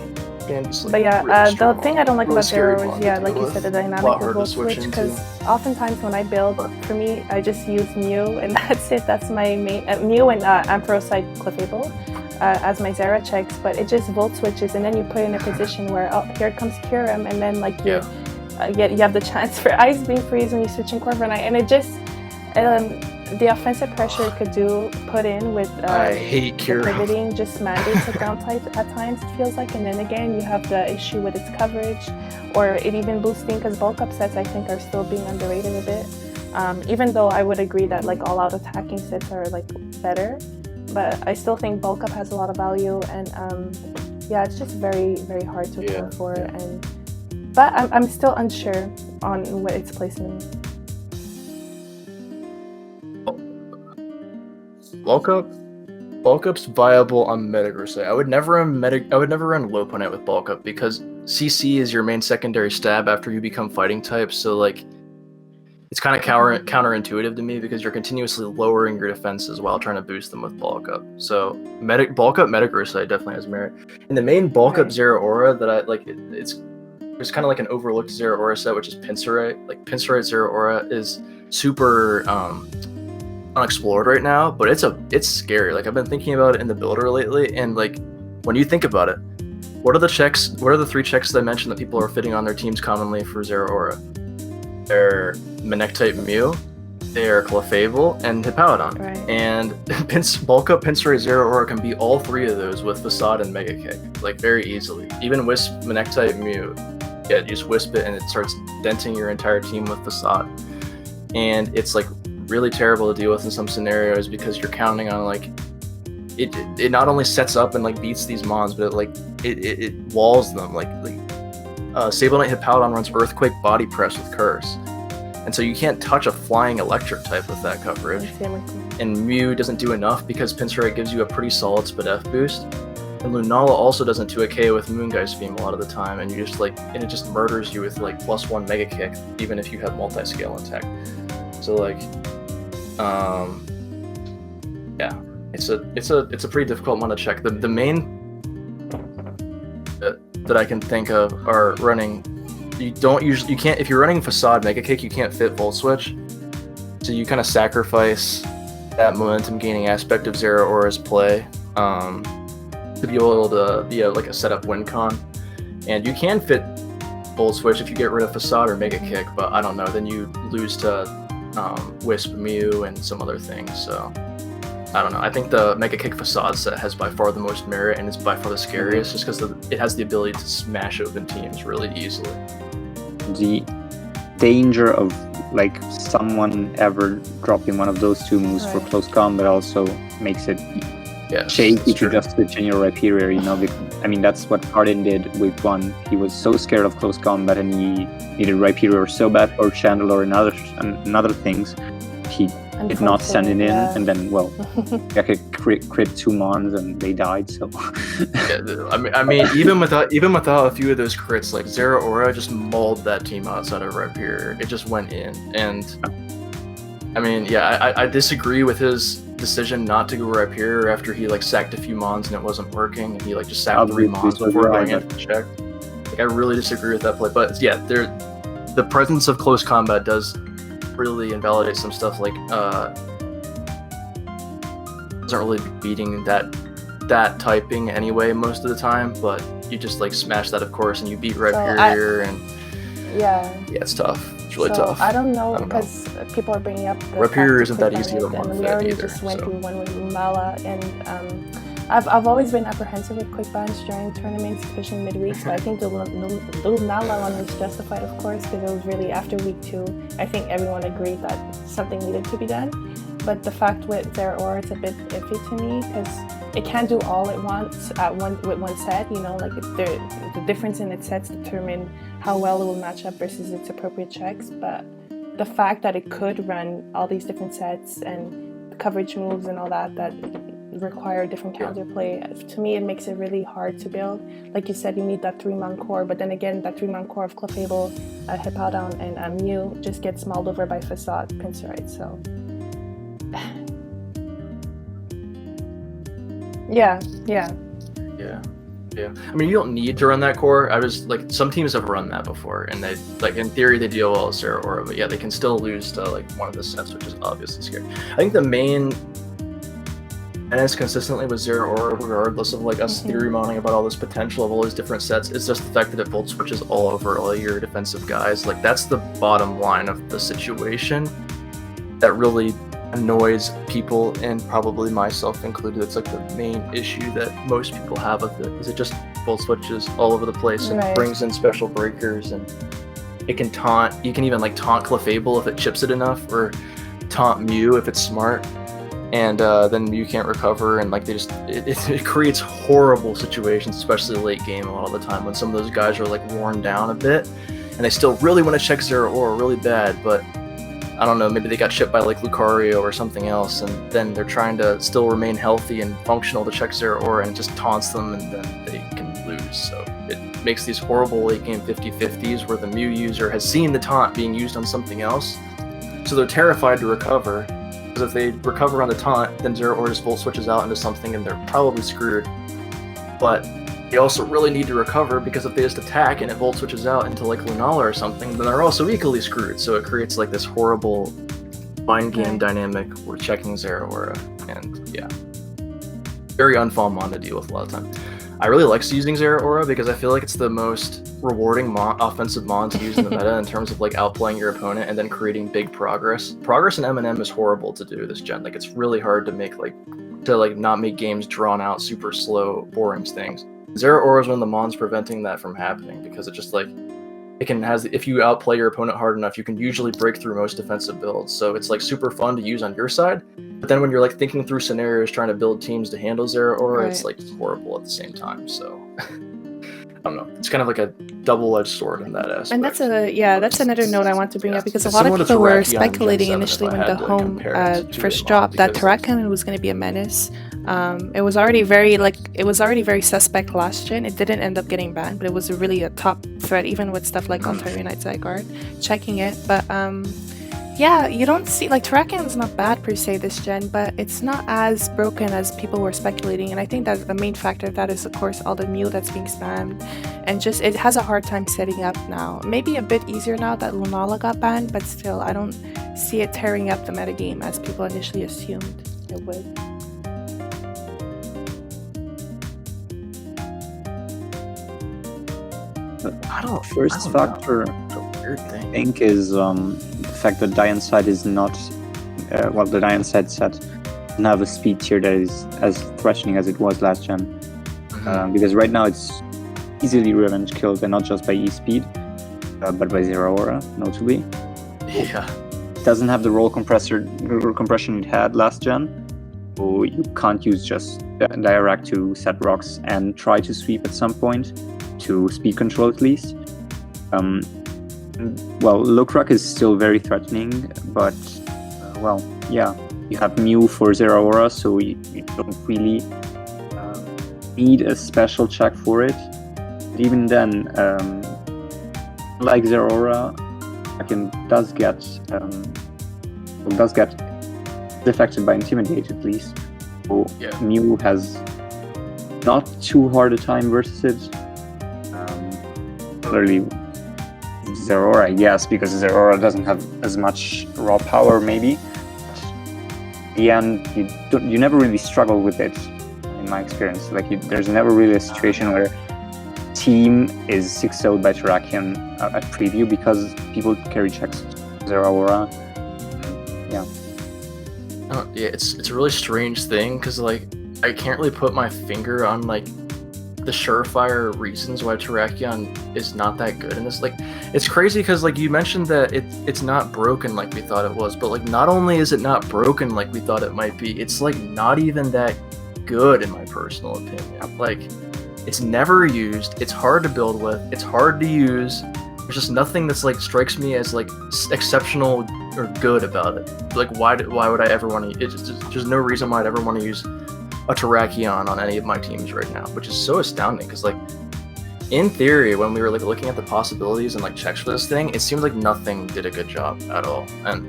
Shandy's like but yeah, really the strong. thing I don't like Really about scary Zero mon is to like deal you with. said, the A dynamic lot of harder to volt switch switch. into. Because oftentimes when I build, for me, I just use Mew, and that's it. That's my main Mew and Ampharos Clefable as my Zera checks. But it just volt switches, and then you put in a position where here comes Kyurem, and then like you have the chance for Ice Beam Freeze when you switch in Corviknight, and it just the offensive pressure it could put in with I hate Kyurem. pivoting just mandates a ground type at times, it feels like. And then again, you have the issue with its coverage, or it even boosting, because bulk up sets I think are still being underrated a bit. Even though I would agree that like all out attacking sets are like better, but I still think bulk up has a lot of value, and yeah, it's just very, very hard to account for. But I'm still unsure on what its placement is. Bulk up's viable on Metagrossite. I would never run Lopunite with bulk up, because CC is your main secondary stab after you become fighting type. So like it's kind of counterintuitive to me because you're continuously lowering your defenses while trying to boost them with bulk up. So bulk up Metagrossite definitely has merit. And the main bulk up Zeraora that I like, it's kind of like an overlooked Zeraora set, which is Pinsirite. Like Pinsirite Zeraora is super unexplored right now, but it's scary. Like I've been thinking about it in the builder lately, and like when you think about it, what are the 3 checks that I mentioned that people are fitting on their teams commonly for Zeraora? They're Manectite Mew, they're Clefable, and Hippowdon. Right. And bulk up Pinsirite Zeraora can be all 3 of those with Facade and Mega Kick, like very easily. Even Wisp Manectite Mew, yeah, you just wisp it and it starts denting your entire team with Facade. And it's like really terrible to deal with in some scenarios because you're counting on like it not only sets up and like beats these mons, but it walls them. Like Sableknight Hippowdon runs Earthquake Body Press with Curse, and so you can't touch a flying electric type with that coverage. And Mew doesn't do enough because Pinsirite gives you a pretty solid Spadef boost, and Lunala also doesn't 2k with Moongeist Beam a lot of the time, and you just like it just murders you with like +1 Mega Kick even if you have multi-scale in tech. So like yeah, it's a pretty difficult one to check. The main that I can think of are running. You can't if you're running Facade Mega Kick, you can't fit Volt Switch. So you kind of sacrifice that momentum gaining aspect of Zeraora's play to be able to be like a setup win con. And you can fit Volt Switch if you get rid of Facade or Mega Kick, but I don't know. Then you lose to Wisp Mew and some other things. So I don't know. I think the Mega Kick Facade set has by far the most merit and is by far the scariest just because it has the ability to smash open teams really easily. The danger of like someone ever dropping one of those 2 moves for close combat also makes it shaky to just switch in your Rhyperior, you know. I mean, that's what Arden did week 1. He was so scared of close combat and he needed Rhyperior so bad for Chandler and other things. He did not send it in, and then I could crit 2 mons and they died. So I mean, even without a few of those crits, like Zeraora just mauled that team outside of Rhyperior. It just went in, and I mean, yeah, I disagree with his decision not to go Rhyperior after he like sacked a few mons and it wasn't working, and he like just sacked 3 mons before going in for check. Like I really disagree with that play, but yeah, the presence of close combat does really invalidate some stuff. Like isn't really beating that typing anyway most of the time, but you just like smash that of course and you beat Rhyperior and it's tough. It's really tough. I don't know because people are bringing up Rhyperior isn't that easy to and we already either, just went through one with Lunala, and I've always been apprehensive with quick bans during tournaments, especially midweek. So I think the Lunala one was justified, of course, because it was really after week 2. I think everyone agreed that something needed to be done. But the fact with Zeraora, it's a bit iffy to me because it can't do all at once with one set. You know, like the difference in its sets determine how well it will match up versus its appropriate checks. But the fact that it could run all these different sets and coverage moves and all that require different counterplay, to me it makes it really hard to build. Like you said, you need that 3-mon core, but then again that 3-mon core of Clefable, Hippowdon, and Mew just gets mauled over by Facade Pinsirite. So yeah. I mean, you don't need to run that core. I was like, some teams have run that before, and they like in theory they deal well with Zeraora, but yeah, they can still lose to like one of the sets, which is obviously scary. I think the main menace consistently with Zeraora, regardless of like us theory mounting about all this potential of all these different sets, is just the fact that it Volt Switches all over all your defensive guys. Like that's the bottom line of the situation that really annoys people, and probably myself included. It's like the main issue that most people have with it, is it just Volt Switches all over the place and brings in special breakers, and it can taunt. You can even like taunt Clefable if it chips it enough, or taunt Mew if it's smart, and then Mew can't recover, and like it creates horrible situations, especially late game a lot of the time when some of those guys are like worn down a bit and they still really want to check Zeraora really bad, but I don't know, maybe they got shipped by like Lucario or something else, and then they're trying to still remain healthy and functional to check Zeraora, and it just taunts them, and then they can lose. So it makes these horrible late game 50-50s where the Mew user has seen the taunt being used on something else, So they're terrified to recover, because if they recover on the taunt, then Zero Aura just Volt switches out into something and they're probably screwed. But they also really need to recover, because if they just attack and it Volt switches out into like Lunala or something, then they're also equally screwed. So it creates like this horrible mind game dynamic where checking Zero Aura, and yeah. Very unfun mon to deal with a lot of time. I really like using Zero Aura because I feel like it's the most rewarding offensive mon to use in the meta in terms of like outplaying your opponent and then creating big progress. Progress in M&M is horrible to do this gen. Like it's really hard to make not make games drawn out, super slow, boring things. Zero Aura is one of the mons preventing that from happening, because it just like if you outplay your opponent hard enough, you can usually break through most defensive builds. So it's like super fun to use on your side. But then when you're like thinking through scenarios, trying to build teams to handle Zero Aura, it's like horrible at the same time. So I don't know. It's kind of like a double-edged sword in that aspect. And that's another note I want to bring up, because a lot of people were speculating initially when the home first dropped that Terrakion was going to be a menace. It was already very suspect last gen. It didn't end up getting banned, but it was really a top threat, even with stuff like Ontario Night Zygarde checking it. But yeah, you don't see, like, Terrakion's not bad per se this gen, but it's not as broken as people were speculating, and I think that the main factor of that is, of course, all the Mew that's being spammed, and just it has a hard time setting up now. Maybe a bit easier now that Lunala got banned, but still, I don't see it tearing up the metagame as people initially assumed it would. First factor I think is the fact that Diancyte is not the Diancyte set doesn't have a speed tier that is as threatening as it was last gen, because right now it's easily revenge killed, and not just by E-speed, but by Zero Aura, notably. Yeah. It doesn't have the roll compression it had last gen, so you can't use just Direct to set rocks and try to sweep at some point to speed control at least. Well, Lucario is still very threatening, but you have Mew for Zero Aura, so you don't really need a special check for it. But even then, like Zero Aura, does get affected by Intimidate at least. So Mew has not too hard a time versus it. Clearly Zero Aura, yes, because Zero Aura doesn't have as much raw power, maybe. But in the end, you never really struggle with it, in my experience. Like, there's never really a situation where team is 6-0'd by Terrakion at preview, because people carry checks Zero Aura. It's a really strange thing, because like I can't really put my finger on like the surefire reasons why Terrakion is not that good in this. Like, it's crazy because like you mentioned that it's not broken like we thought it was, but like not only is it not broken like we thought it might be, it's like not even that good in my personal opinion. Like, it's never used, it's hard to build with, it's hard to use. There's just nothing that's like strikes me as like exceptional or good about it. Like, why would I ever want to? There's no reason why I'd ever want to use a Terrakion on any of my teams right now, which is so astounding, because like in theory, when we were like looking at the possibilities and like checks for this thing, it seemed like nothing did a good job at all. And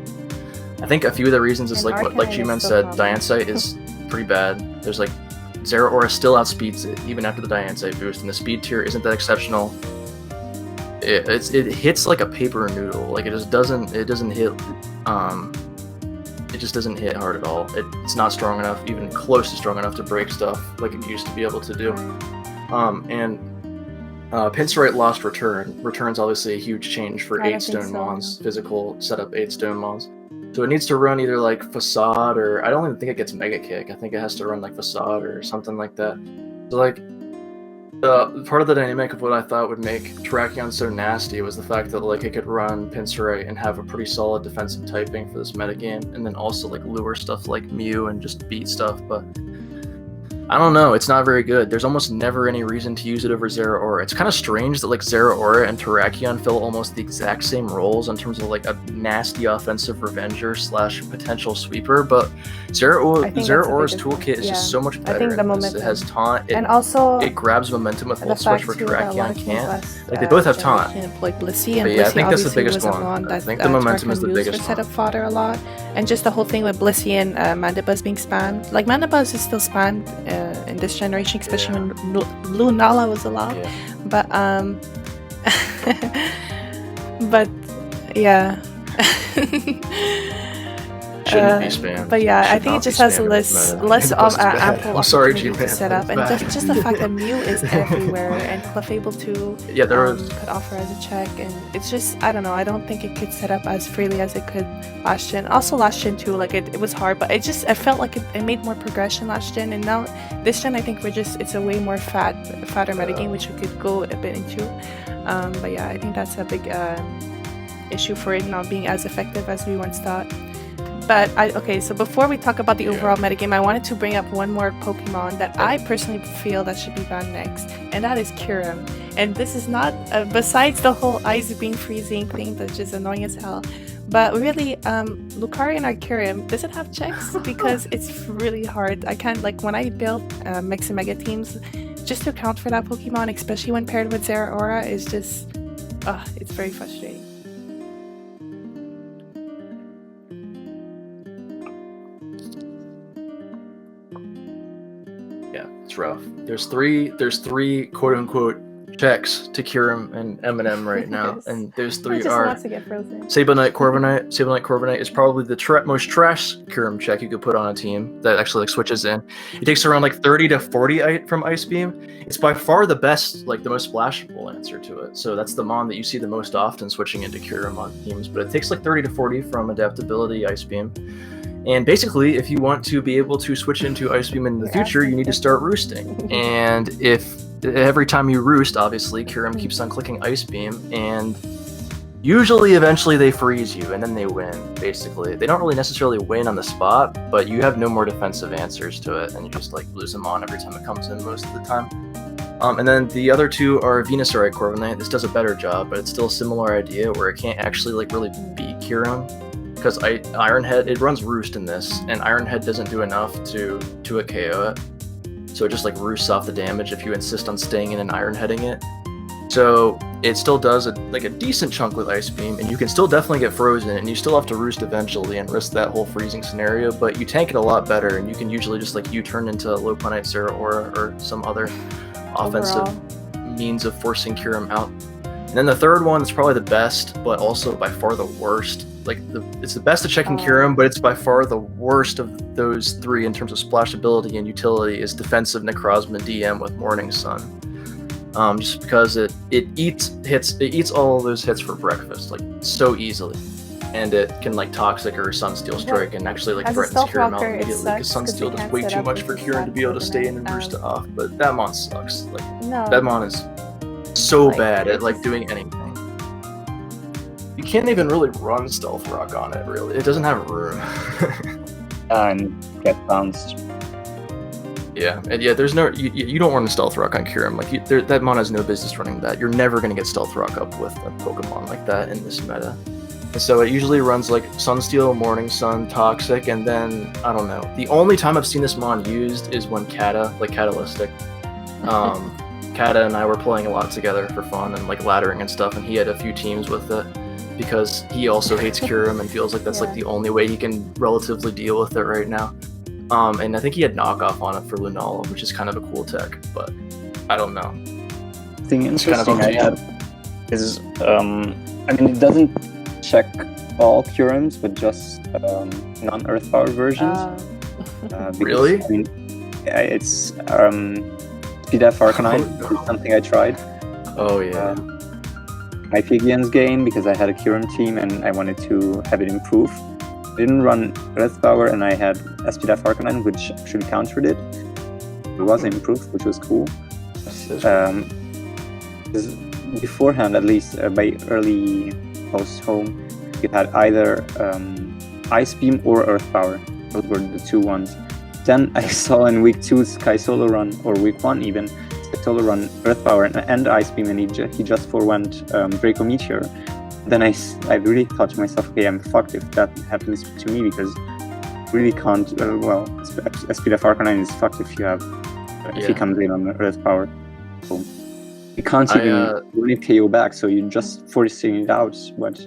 I think a few of the reasons is like what Gman said, Diancyte is pretty bad. There's like Zero Aura still outspeeds it even after the Diancyte boost, and the speed tier isn't that exceptional. It hits like a paper noodle. Like, it just doesn't hit it just doesn't hit hard at all. It's not strong enough, even close to strong enough to break stuff like it used to be able to do. And Pinsirite lost return. Return's obviously a huge change for 8 stone mons, physical setup 8 stone mons. So it needs to run either like Facade, or I don't even think it gets Mega Kick. I think it has to run like Facade or something like that. So like, part of the dynamic of what I thought would make Terrakion so nasty was the fact that like it could run Pinsirite and have a pretty solid defensive typing for this metagame, and then also like lure stuff like Mew and just beat stuff. But I don't know. It's not very good. There's almost never any reason to use it over Zeraora. It's kind of strange that like Zeraora and Terrakion fill almost the exact same roles in terms of like a nasty offensive revenger / potential sweeper, but Zeraora's toolkit is just so much better. I think the momentum. It has taunt, and also it grabs momentum with Volt Switch where Terrakion can't. Like they both have taunt. Like Blissey, and But yeah, I Blissey think that's the obviously biggest was one. a mon I that think the momentum is the Terrakion used biggest for setup one. fodder a lot, and just the whole thing with Blissey and Mandibuzz being spammed. Like Mandibuzz is still spammed in this generation, especially when Lunala was allowed. Yeah. But but yeah. Shouldn't be spammed. But yeah, I Should think not it just be has spammed in less this meta. less Mandibuzz is bad. ample I'm sorry, opportunity Gman, to set up, it's and bad. just the fact that Mew is everywhere and Clefable too Yeah, there was. could offer as a check, and it's just, I don't know, I don't think it could set up as freely as it could last gen. Also last gen too, like it was hard, but I felt like it made more progression last gen, and now this gen I think it's a way more fatter metagame, which we could go a bit into. But yeah, I think that's a big issue for it not being as effective as we once thought. But okay, so before we talk about the overall metagame, I wanted to bring up one more Pokemon that I personally feel that should be banned next, and that is Kyurem. And this is not, besides the whole ice being freezing thing that's just annoying as hell, but really, Lucario and Kyurem, does it have checks? Because it's really hard. I can't, like, when I build Mix and Mega teams, just to account for that Pokemon, especially when paired with Zeraora, is just, it's very frustrating. Yeah, it's rough. There's three quote unquote checks to Kyurem and Eminem right now, Yes. and those It three just are wants to get frozen. Sableye Corviknight. Sableye Corviknight is probably the most trash Kyurem check you could put on a team that actually like switches in. It takes around like 30 to 40 from Ice Beam. It's by far the best, like the most splashable answer to it. So that's the mon that you see the most often switching into Kyurem on teams, but it takes like 30 to 40 from adaptability Ice Beam. And basically, if you want to be able to switch into Ice Beam in the future, you need to start roosting. And if every time you roost, obviously, Kyurem keeps on clicking Ice Beam, and usually, eventually, they freeze you, and then they win, basically. They don't really necessarily win on the spot, but you have no more defensive answers to it, and you just like lose them on every time it comes in most of the time. And then the other two are Venusaur Corviknight. This does a better job, but it's still a similar idea where it can't actually like really beat Kyurem. Because Iron Head, it runs Roost in this, and Iron Head doesn't do enough to a KO it. So it just like roosts off the damage if you insist on staying in and Iron Heading it. So it still does a decent chunk with Ice Beam, and you can still definitely get frozen, and you still have to Roost eventually and risk that whole freezing scenario, but you tank it a lot better, and you can usually just like U-turn into Lopunite Zeraora or some other offensive means of forcing Kyurem out. And then the third one is probably the best, but also by far the worst. Like it's the best at checking Kyurem, but it's by far the worst of those three in terms of splashability and utility. Is defensive Necrozma DM with Morning Sun, just because it eats all of those hits for breakfast like so easily, and it can like Toxic or Sunsteel Strike and actually like threatens Kyurem out immediately because Sunsteel does way too much for Kyurem to be able to stay in and roost it off. But that mon sucks. Like that mon is so bad at like doing anything. You can't even really run Stealth Rock on it, really. It doesn't have room. And get bounced. Yeah, and yeah, there's no... You don't run Stealth Rock on Kyurem. Like, that mon has no business running that. You're never going to get Stealth Rock up with a Pokemon like that in this meta. And so it usually runs, like, Sunsteel, Morning Sun, Toxic, and then, I don't know. The only time I've seen this mon used is when Catalytic. Kata and I were playing a lot together for fun and, like, laddering and stuff, and he had a few teams with it. Because he also hates Kyurem and feels like that's like the only way he can relatively deal with it right now. And I think he had knockoff on it for Lunala, which is kind of a cool tech, but I don't know. The thing interesting I had is, I mean, it doesn't check all Kyurems, but just non-Earth Power versions. Because, really? I mean, yeah, it's Speed-F Arcanine is something I tried. Oh yeah. My Pigion's game because I had a Kyurem team and I wanted to have it improve. I didn't run Earth Power and I had Speed-F Arcanine, which actually countered it. It was improved, which was cool. Beforehand, at least by early post-home, you had either Ice Beam or Earth Power. Those were the two ones. then I saw in week 2 Sky Solo Run, or week 1 even, Sky Solo Run Earth Power and Ice Beam, and he just forewent Draco Meteor. Then I really thought to myself, okay, I'm fucked if that happens to me, because I really can't. Speed of Arcanine is fucked if you have if he comes in on Earth Power. So you can't even run it KO back, so you're just forcing it out. But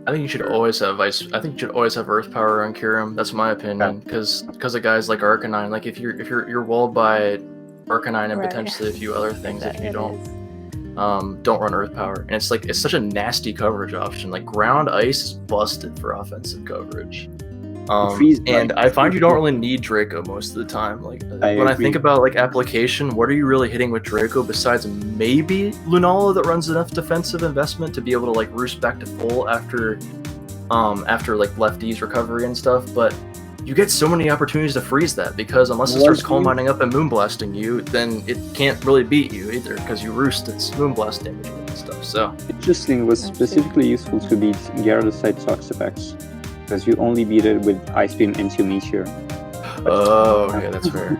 I think you should always have Earth Power on Kyurem. That's my opinion, because of guys like Arcanine. Like if you're walled by Arcanine and potentially a few other things, if you don't run Earth Power, and it's such a nasty coverage option. Like Ground Ice is busted for offensive coverage. And I find you don't really need Draco most of the time. Like when I think about like application, what are you really hitting with Draco besides maybe Lunala that runs enough defensive investment to be able to like roost back to full after like lefties recovery and stuff? But you get so many opportunities to freeze that, because unless it starts coal mining up and moonblasting you, then it can't really beat you either, because you roost its moonblast damage and stuff. So Interesting was specifically useful to beat Gyarados-side Toxapex, because you only beat it with Ice Beam into Meteor. Oh, okay, that's fair.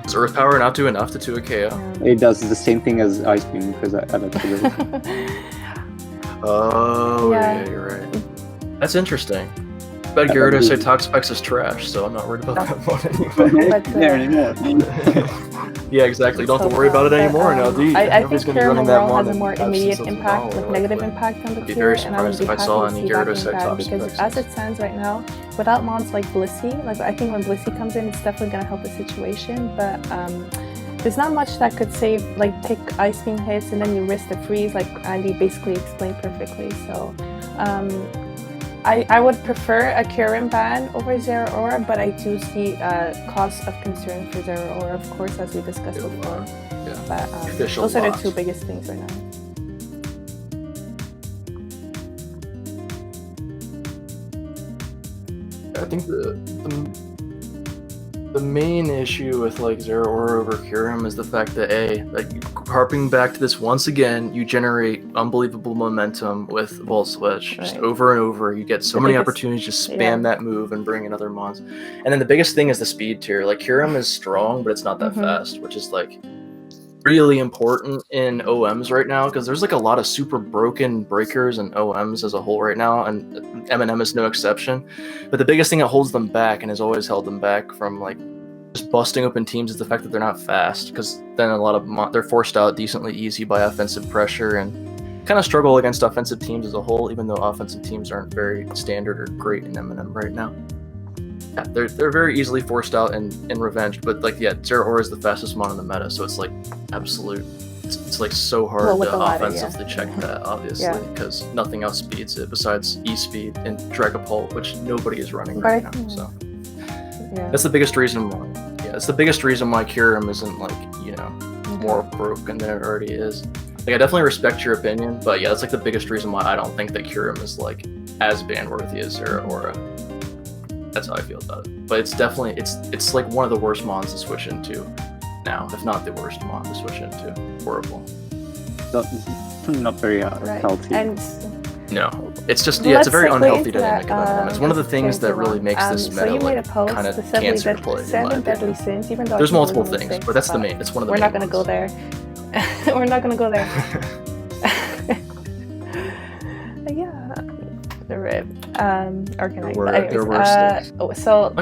Does Earth Power not do enough to 2 a KO? It does the same thing as Ice Beam, because I added to it. Oh, yeah, you're right. That's interesting. But Gyarados-side Toxapex is trash, so I'm not worried about that one anyway. There anymore. Yeah, exactly. You don't have to worry about it anymore now, do you? I think Kyurem has a more immediate impact, like negative impact on the tier, and I would be happy to see that being bad, because as it stands right now, without mons like Blissey, like I think when Blissey comes in, it's definitely going to help the situation, but there's not much that could save, like take Ice Beam hits and then you risk the freeze, like Andy basically explained perfectly. So I would prefer a Kyurem ban over Zeraora, but I do see cause of concern for Zeraora, of course, as we discussed before. Yeah. But those are the two biggest things right now. I think the main issue with like Zeraora over Kyurem is the fact that harping back to this once again, you generate unbelievable momentum with Volt Switch. Just over and over, you get so many opportunities to spam that move and bring in other mons. And then the biggest thing is the speed tier. Like Kyurem is strong, but it's not that fast, which is like really important in OMs right now, because there's like a lot of super broken breakers and OMs as a whole right now, and M&M is no exception. But the biggest thing that holds them back and has always held them back from like just busting open teams is the fact that they're not fast, because then a lot of they're forced out decently easy by offensive pressure and kind of struggle against offensive teams as a whole, even though offensive teams aren't very standard or great in M&M right now. Yeah, they're very easily forced out and revenged, but like Zeraora is the fastest mon in the meta, so it's like absolute. It's like so hard to offensively check that, obviously, because nothing else beats it besides E-Speed and Dragapult, which nobody is running right now. So that's the biggest reason why. Yeah, it's the biggest reason why Kyurem isn't like more broken than it already is. Like I definitely respect your opinion, but yeah, that's like the biggest reason why I don't think that Kyurem is like as ban worthy as Zeraora. That's how I feel about it. But it's definitely it's like one of the worst mons to switch into now, if not the worst mon to switch into. Horrible. Not very healthy. And no, it's just it's a very unhealthy dynamic. It's one of the things that really makes this meta like kind of cancer to play. 7 deadly sins, even though there's multiple things, but that's the main. It's one of the. We're not gonna go there. We're not gonna go there. There were sins. So I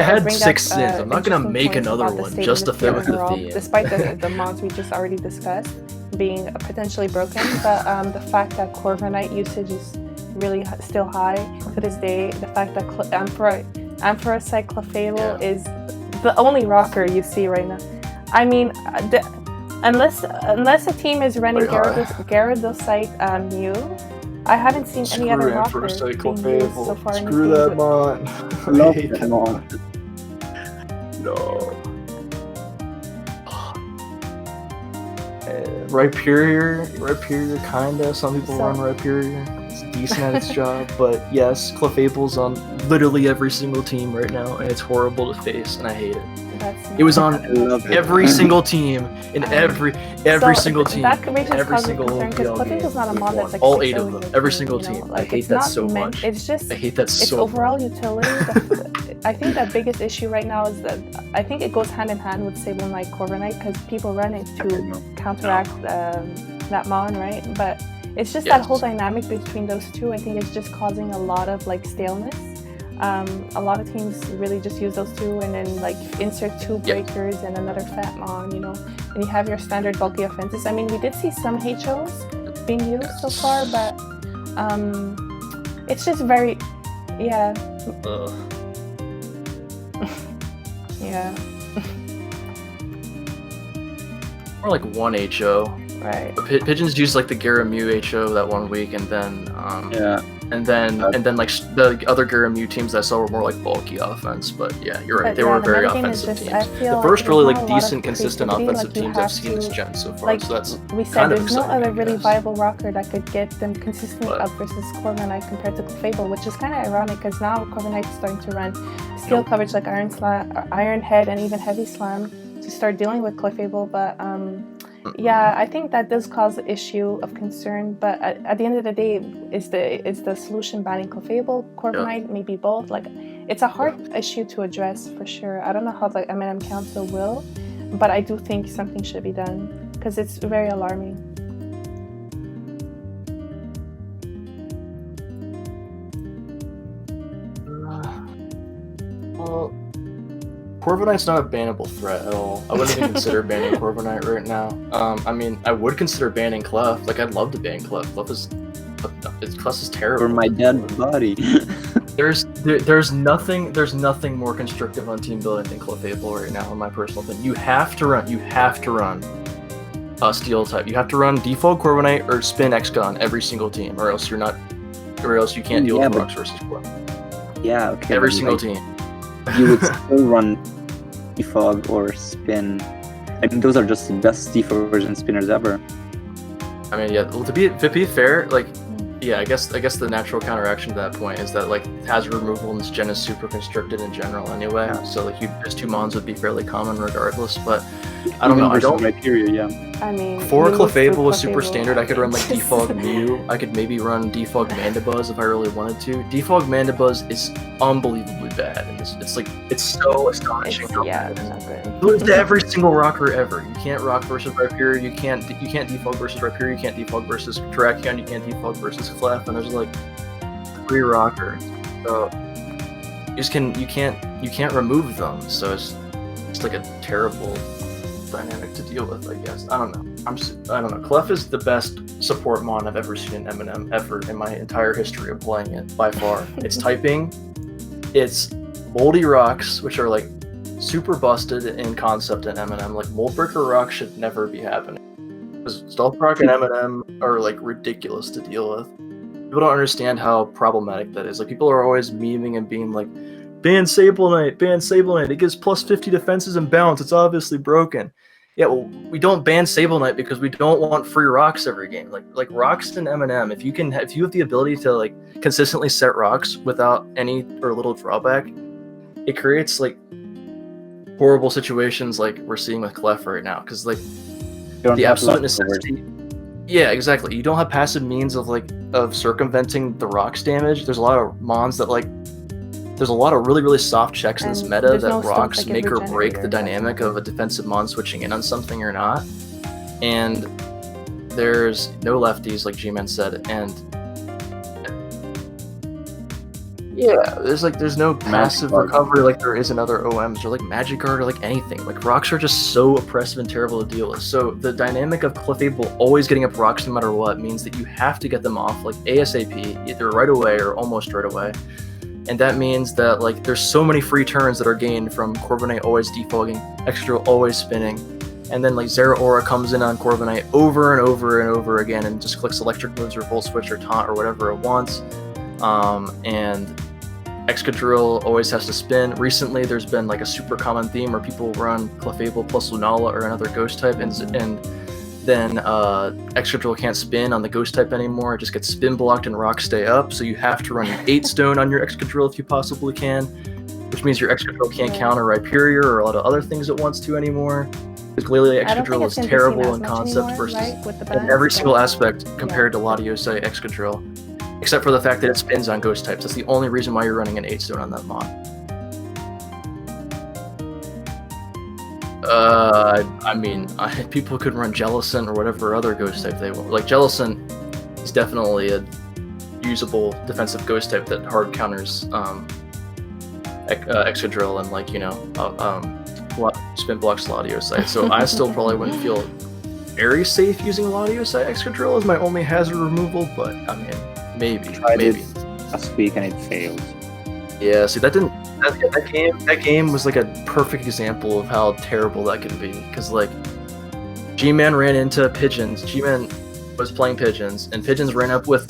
had 6 sins. I'm not gonna make another one just to fit with the theme. Despite the mods we just already discussed being potentially broken, but the fact that Corviknight usage is really still high to this day, the fact that Ampharocyte Clefable is the only rocker you see right now. I mean, unless a team is running Gyarados-side Mew, I haven't seen any other rocker being used so far in the game. Screw that mon. Love that mon. No. Rhyperior kinda. Some people run Rhyperior. It's decent at its job, but yes, Clefable's on literally every single team right now, and it's horrible to face, and I hate it. It was on every single team in every single team. That could make every single concern, because Clefable's not a mon that's like all 8 of them, every single team. I hate that so much. It's just I hate that so overall utility. I think the biggest issue right now is that I think it goes hand in hand with Sable Knight, Corviknight, because people run it to counteract that Mon, right? But it's just that whole dynamic between those two. I think it's just causing a lot of like staleness. A lot of teams really just use those two and then like insert two breakers and another fat Mon, you know, and you have your standard bulky offenses. I mean, we did see some HOs being used so far, but it's just very, yeah. Yeah. Or like one HO. Right. Pigeons used like the Garamu HO that one week, and then and then like the other Garamu teams I saw were more like bulky offense. But yeah, you're right. They were very offensive teams. The first really like decent, consistent offensive teams I've seen this gen so far. Like, so that's we said, kind of there's no exciting, other really viable rocker that could get them consistently up versus Corviknight compared to Clefable, which is kind of ironic because now Corviknight is starting to run steel coverage like Iron Head and even Heavy Slam to start dealing with Clefable. But yeah, I think that does cause an issue of concern. But at the end of the day, is the solution banning Clefable, Corviknight, maybe both? Like, it's a hard issue to address for sure. I don't know how the M&M Council will, but I do think something should be done because it's very alarming. Well, Corviknight's not a bannable threat at all. I wouldn't even consider banning Corviknight right now. I mean, I would consider banning Clef. Like, I'd love to ban Clef. Clef is terrible. For my dead body. There's nothing more constrictive on team building than Clefable right now, in my personal opinion. You have to run Steel type. You have to run default Corviknight or spin X-Gun every single team, or else you can't deal with Rocks versus Clef. Yeah, okay. Every single team. You would still run defog or spin. I mean, those are just the best defog version spinners ever. I mean, yeah. Well, to be fair, like, yeah, I guess the natural counteraction to that point is that like hazard removal in this gen is super constricted in general anyway. Yeah. So like just two Mons would be fairly common regardless. But I don't know. I don't. I mean, for Clefable with super standard, I could run like defog Mew. I could maybe run defog Mandibuzz if I really wanted to. Defog Mandibuzz is unbelievably bad, and it's so astonishing. It's not good. It's to every single rocker ever. You can't rock versus Rhyperior. You can't defog versus Rhyperior. You can't defog versus Terrakion. You can't defog versus Clef. And there's like 3 rockers. So you can't remove them. So it's like a terrible dynamic to deal with, I guess. I don't know. Clef is the best support Mon I've ever seen in M&M ever in my entire history of playing it, by far. It's typing, it's moldy rocks, which are like super busted in concept in M&M. Like mold breaker rocks should never be happening. Because Stealth Rock and M&M are like ridiculous to deal with. People don't understand how problematic that is. Like people are always memeing and being like, ban Sable Knight, it gives plus 50 defenses and bounce, it's obviously broken. Yeah, well, we don't ban Sable Knight because we don't want free rocks every game. Like rocks in M&M, if you have the ability to like consistently set rocks without any or little drawback, it creates like horrible situations like we're seeing with Clef right now. Because like the absolute necessity. Yeah, exactly. You don't have passive means of circumventing the rocks damage. There's a lot of Mons that like. There's a lot of really, really soft checks in this meta that rocks make or break the dynamic of a defensive Mon switching in on something or not. And there's no lefties, like Gman said, and yeah, there's no passive recovery like there is in other OMs or like Magic Guard or like anything. Like rocks are just so oppressive and terrible to deal with. So the dynamic of Clefable always getting up rocks no matter what means that you have to get them off like ASAP, either right away or almost right away. And that means that like there's so many free turns that are gained from Corviknight always defogging, Extra always spinning, and then like Zeraora comes in on Corviknight over and over and over again and just clicks electric moves or Volt Switch or Taunt or whatever it wants. And Excadrill always has to spin. Recently there's been like a super common theme where people run Clefable plus Lunala or another ghost type and then Excadrill can't spin on the ghost type anymore. It just gets spin blocked and rocks stay up. So you have to run 8 stone on your Excadrill if you possibly can, which means your Excadrill can't counter Rhyperior or a lot of other things it wants to anymore. Because clearly Excadrill is terrible in concept versus in every single aspect compared to Latios Excadrill, except for the fact that it spins on ghost types. That's the only reason why you're running an 8 stone on that Mon. I mean, people could run Jellicent or whatever other ghost type they want. Like Jellicent is definitely a usable defensive ghost type that hard counters Excadrill and like spin blocks Latiosite. So I still probably wouldn't feel very safe using Latiosite Excadrill as my only hazard removal, but I mean, maybe. Last week and it failed. Yeah, see, that game was like a perfect example of how terrible that can be. Because like, Gman ran into Pigeons. Gman was playing Pigeons, and Pigeons ran up with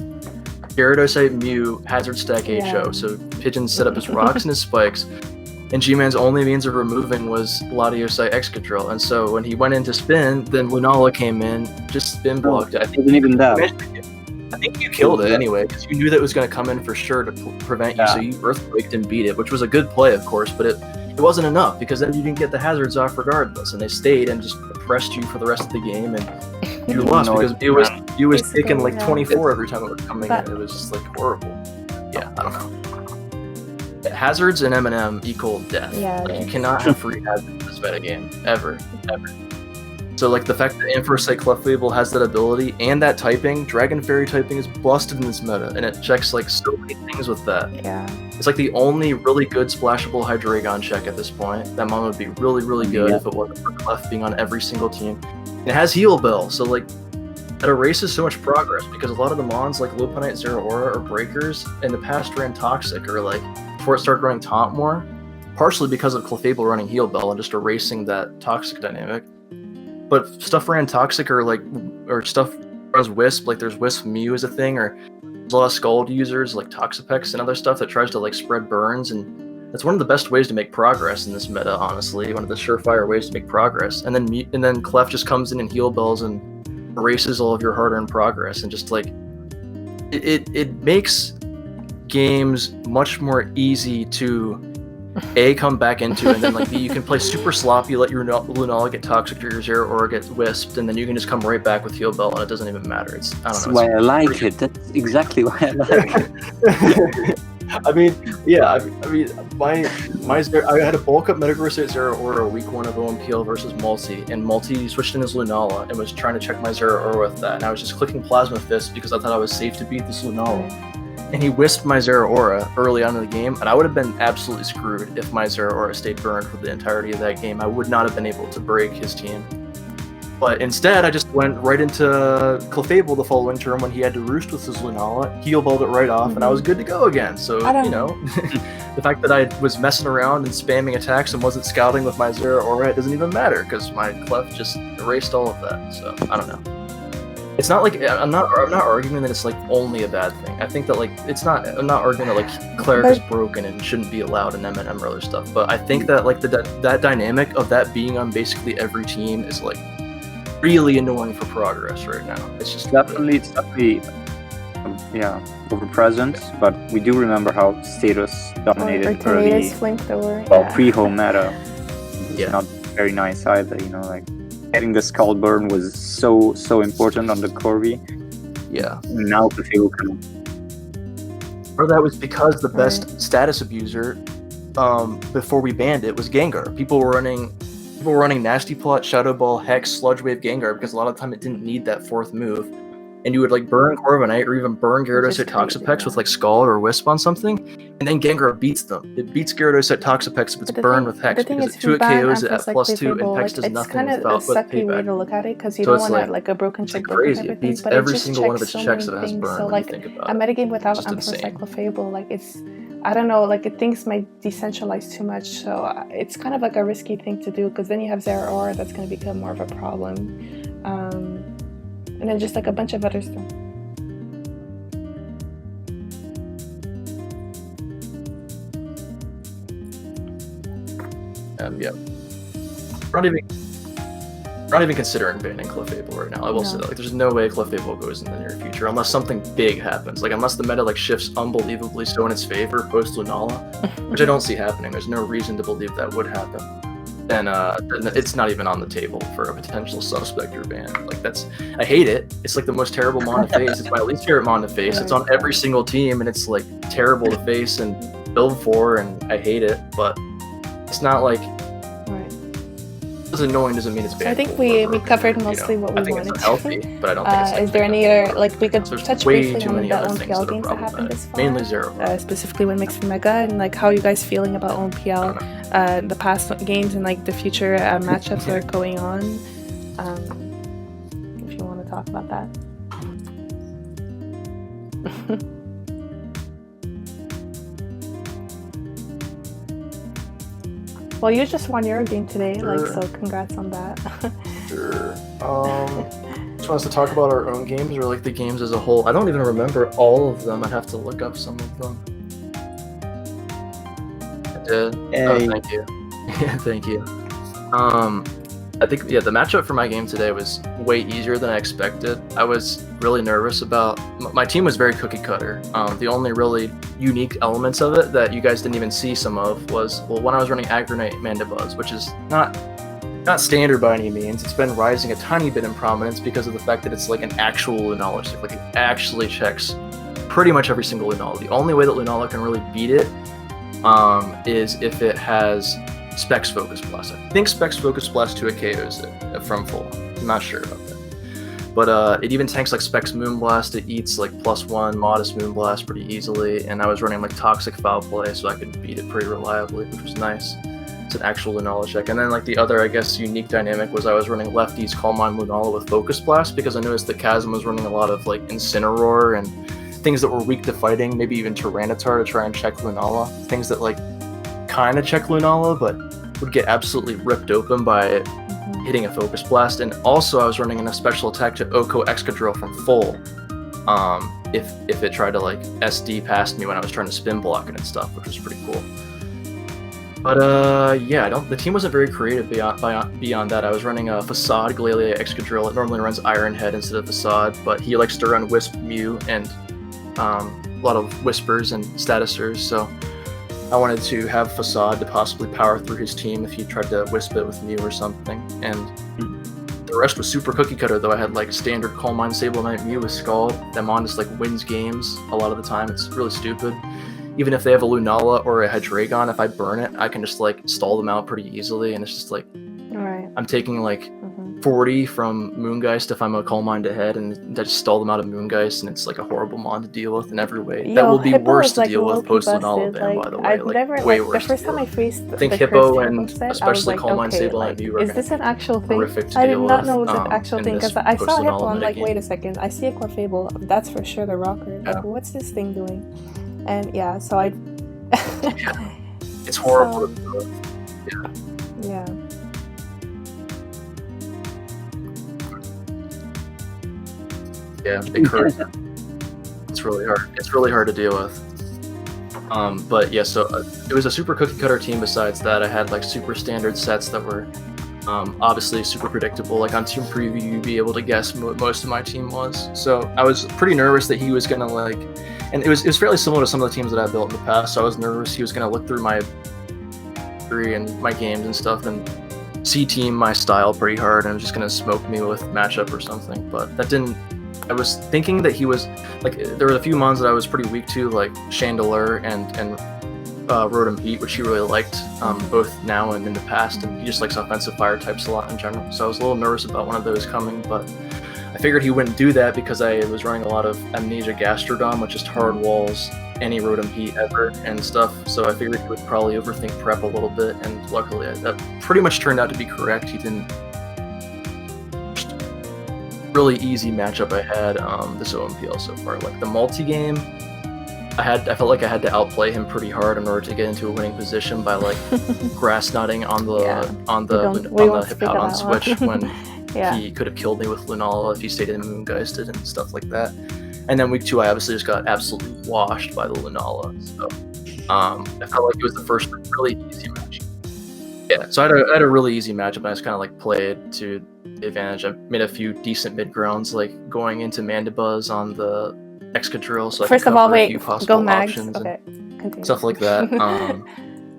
Gyarados, Mew, Hazard Stack HO. So Pigeons set up his rocks and his spikes, and G-Man's only means of removing was Latiosite Excadrill. And so when he went into spin, then Lunala came in, just spin blocked it. I think you killed it anyway, because you knew that it was going to come in for sure to prevent you, so you Earthquaked and beat it, which was a good play, of course, but it wasn't enough, because then you didn't get the hazards off regardless, and they stayed and just oppressed you for the rest of the game, and you lost because you was taking like 24 every time it was coming in. It was just like horrible. Yeah, I don't know. Hazards and M&M equal death. Yeah, like, you cannot have free hazards in this meta game ever. So like the fact that Infersite Clefable has that ability and that typing, Dragon Fairy typing is busted in this meta, and it checks like so many things with that. Yeah. It's like the only really good splashable Hydreigon check at this point. That one would be really, really good if it wasn't for Clef being on every single team. And it has Heal Bell, so like that erases so much progress, because a lot of the mons like Lopunite, Zeraora, or Breakers in the past ran Toxic, or like before it started running Taunt more, partially because of Clefable running Heal Bell and just erasing that Toxic dynamic. But stuff ran Toxic or stuff runs Wisp, like there's Wisp Mew as a thing, or there's a lot of Scald users like Toxapex and other stuff that tries to like spread burns, and that's one of the best ways to make progress in this meta, honestly. One of the surefire ways to make progress. And then Clef just comes in and Heal Bells and erases all of your hard-earned progress, and just like it makes games much more easy to come back into, and then like you can play super sloppy, let your Lunala get Toxic or your Zeraora get Wisped, and then you can just come right back with Heal Bell, and it doesn't even matter. That's why I like it. That's exactly why I like it. I mean, yeah. I had a bulk up Metagross Zeraora week 1 of OMPL versus Multi, and Multi switched in his Lunala and was trying to check my Zeraora with that, and I was just clicking Plasma Fist because I thought I was safe to beat this Lunala. And he wisped my Zeraora early on in the game, and I would have been absolutely screwed if my Zeraora stayed burned for the entirety of that game. I would not have been able to break his team. But instead, I just went right into Clefable the following turn when he had to roost with his Lunala, Heal Belled it right off, and I was good to go again. So, the fact that I was messing around and spamming attacks and wasn't scouting with my Zeraora, it doesn't even matter, because my Clef just erased all of that. So, I don't know. It's not like I'm not arguing that it's like only a bad thing. I think that like I'm not arguing that like Cleric is broken and shouldn't be allowed in M&M or other stuff. But I think that like that dynamic of that being on basically every team is like really annoying for progress right now. It's just definitely over present. But we do remember how Status dominated early. Pre-home meta. It's not very nice either. Like. Getting the Scald Burn was so important on the Corvi. Yeah. Now the field can. Or that was because the best status abuser before we banned it was Gengar. People were running Nastyplot, Shadow Ball, Hex, Sludge Wave, Gengar, because a lot of the time it didn't need that 4th move. And you would like burn Corviknight or even burn Gyarados at Toxapex with like Scald or Wisp on something, and then Gengar beats them. It beats Gyarados at Toxapex if it's burned with Hex, because it 2 KOs it at +2 and Hex does nothing without with payback. It's kind of a sucky way to look at it, because you don't want like a broken check. Crazy. It beats every single one of its checks that has burn. So like a metagame without Untitled Clefable, like it's, I don't know, like things might decentralize too much, so it's kind of like a risky thing to do, because then you have Zeraora that's going to become more of a problem, and then just like a bunch of other stuff. Yeah. We're not even considering banning Clefable right now. I will say that like there's no way Clefable goes in the near future unless something big happens. Like unless the meta like shifts unbelievably so in its favor post Lunala, which I don't see happening. There's no reason to believe that would happen. Then it's not even on the table for a potential Subspectre ban. Like I hate it. It's like the most terrible mon to face. It's my least favorite mon to face. It's on every single team, and it's like terrible to face and build for, and I hate it. But it's not like it's annoying doesn't mean it's bad. I think we covered mostly what we I think wanted it's unhealthy, to. but I don't think it's Is there any other, like, we could There's touch way briefly too on many the other things OMPL that are games that happened this fall? mainly Zero. Specifically when mixed with Mega, and like how you guys feeling about OMPL, the past games and like the future matchups that are going on. If you want to talk about that. Well, you just won your game today, Sure. like, so congrats on that. Sure. Just want us to talk about our own games or like the games as a whole. I don't even remember all of them. I'd have to look up some of them. I did. Oh, Yay. thank you. Yeah, thank you. I think the matchup for my game today was way easier than I expected. I was really nervous about my team was very cookie cutter. The only really unique elements of it that you guys didn't even see some of was, well, when I was running Aggronite Mandibuzz, which is not standard by any means. It's been rising a tiny bit in prominence because of the fact that it's like an actual Lunala stick. Like it actually checks pretty much every single Lunala. The only way that Lunala can really beat it is if it has Specs Focus Blast. I think Specs Focus Blast 2 KOs it from full. I'm not sure about that. But it even tanks like Specs Moonblast. It eats like +1 Modest Moonblast pretty easily, and I was running like Toxic Foul Play, so I could beat it pretty reliably, which was nice. It's an actual Lunala check. And then like the other, I guess, unique dynamic was I was running Lefty's Calm Mind Lunala with Focus Blast because I noticed that Chasm was running a lot of like Incineroar and things that were weak to fighting, maybe even Tyranitar to try and check Lunala. Things that like kind of check Lunala, but would get absolutely ripped open by hitting a Focus Blast. And also I was running in a special attack to Oko Excadrill from full. If it tried to like SD past me when I was trying to spin block it and stuff, which was pretty cool. But yeah, the team wasn't very creative beyond that. I was running a Facade Glalia Excadrill. It normally runs Iron Head instead of Facade, but he likes to run Wisp Mew and a lot of Whispers and Statusers, so I wanted to have Facade to possibly power through his team if he tried to Wisp it with Mew or something. And the rest was super cookie cutter, though. I had like standard Calm Mind Sableye Mew with Scald. That mon just like wins games a lot of the time. It's really stupid. Even if they have a Lunala or a Hydreigon, if I burn it, I can just like stall them out pretty easily. And it's just like, Right. I'm taking like 40 from Moongeist if I'm a Calm Mind ahead, and I just stall them out of Moongeist, and it's like a horrible mon to deal with in every way. That will be Hippo worse is, to like, deal with low-key post Lunala busted. ban, by the way. I've Like, never, way like, worse. the first to deal time I with. faced I think the Hippo cursed and Hippo set, I was especially like, Calm Mind okay, Sableye like, Mew are is gonna this an actual thing? horrific to I did deal not with, know it was an actual in thing this because I saw post-Lunala Hippo. I'm like, metagame. wait a second, I see a Clefable. That's for sure the rocker. Yeah. Like, what's this thing doing? And yeah, so I. It's horrible. So, yeah. Yeah, it hurts. It's really hard. It's really hard to deal with. But yeah, so it was a super cookie cutter team. Besides that, I had like super standard sets that were obviously super predictable. Like on Team Preview, you'd be able to guess what most of my team was. So I was pretty nervous that he was gonna like, and it was fairly similar to some of the teams that I built in the past. So I was nervous he was gonna look through my history and my games and stuff and C-team my style pretty hard and was just gonna smoke me with matchup or something. But that didn't. I was thinking that he was like, there were a few mons that I was pretty weak to, like Chandelure and Rotom Heat, which he really liked, both now and in the past, and he just likes offensive fire types a lot in general. So I was a little nervous about one of those coming, but I figured he wouldn't do that because I was running a lot of Amnesia Gastrodon, which just hard walls any Rotom Heat ever and stuff. So I figured he would probably overthink prep a little bit, and luckily that pretty much turned out to be correct. He didn't. Really easy matchup I had this OMPL so far. Like the multi-game, I felt like I had to outplay him pretty hard in order to get into a winning position by like grass knotting on the Hippowdon switch when he could have killed me with Lunala if he stayed in Moongeisted and stuff like that. And then week 2 I obviously just got absolutely washed by the Lunala. So I felt like it was the first really easy match. Yeah, so I had a really easy matchup and I just kind of like played to the advantage. I made a few decent mid-grounds, like going into Mandibuzz on the Excadrill, so First I of all, a few wait, possible go Mags. options Okay, and continue. stuff like that.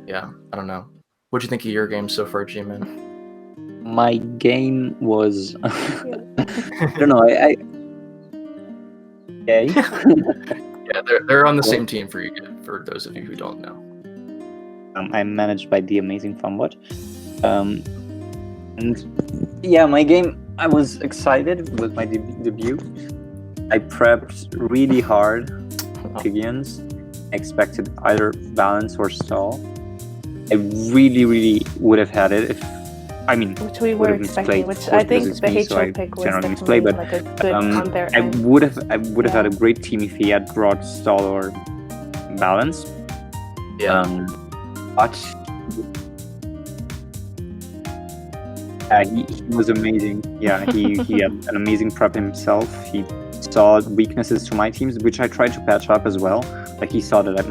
Yeah, I don't know. What'd you think of your game so far, Gman? My game was I don't know. Okay. Yeah, they're on the same team for you. For those of you who don't know. I'm managed by the amazing Funbot. And yeah, my game, I was excited with my debut. I prepped really hard Pigians. I expected either balance or stall. I really would have had it if, which we would were have expecting, misplayed, which of I course, think because the it's me, so HO I pick was generally definitely misplay, but like a good on their I end. would have had a great team if he had brought stall or balance. Yeah. But he was amazing. Yeah, he had an amazing prep himself. He saw weaknesses to my teams, which I tried to patch up as well. Like he saw that I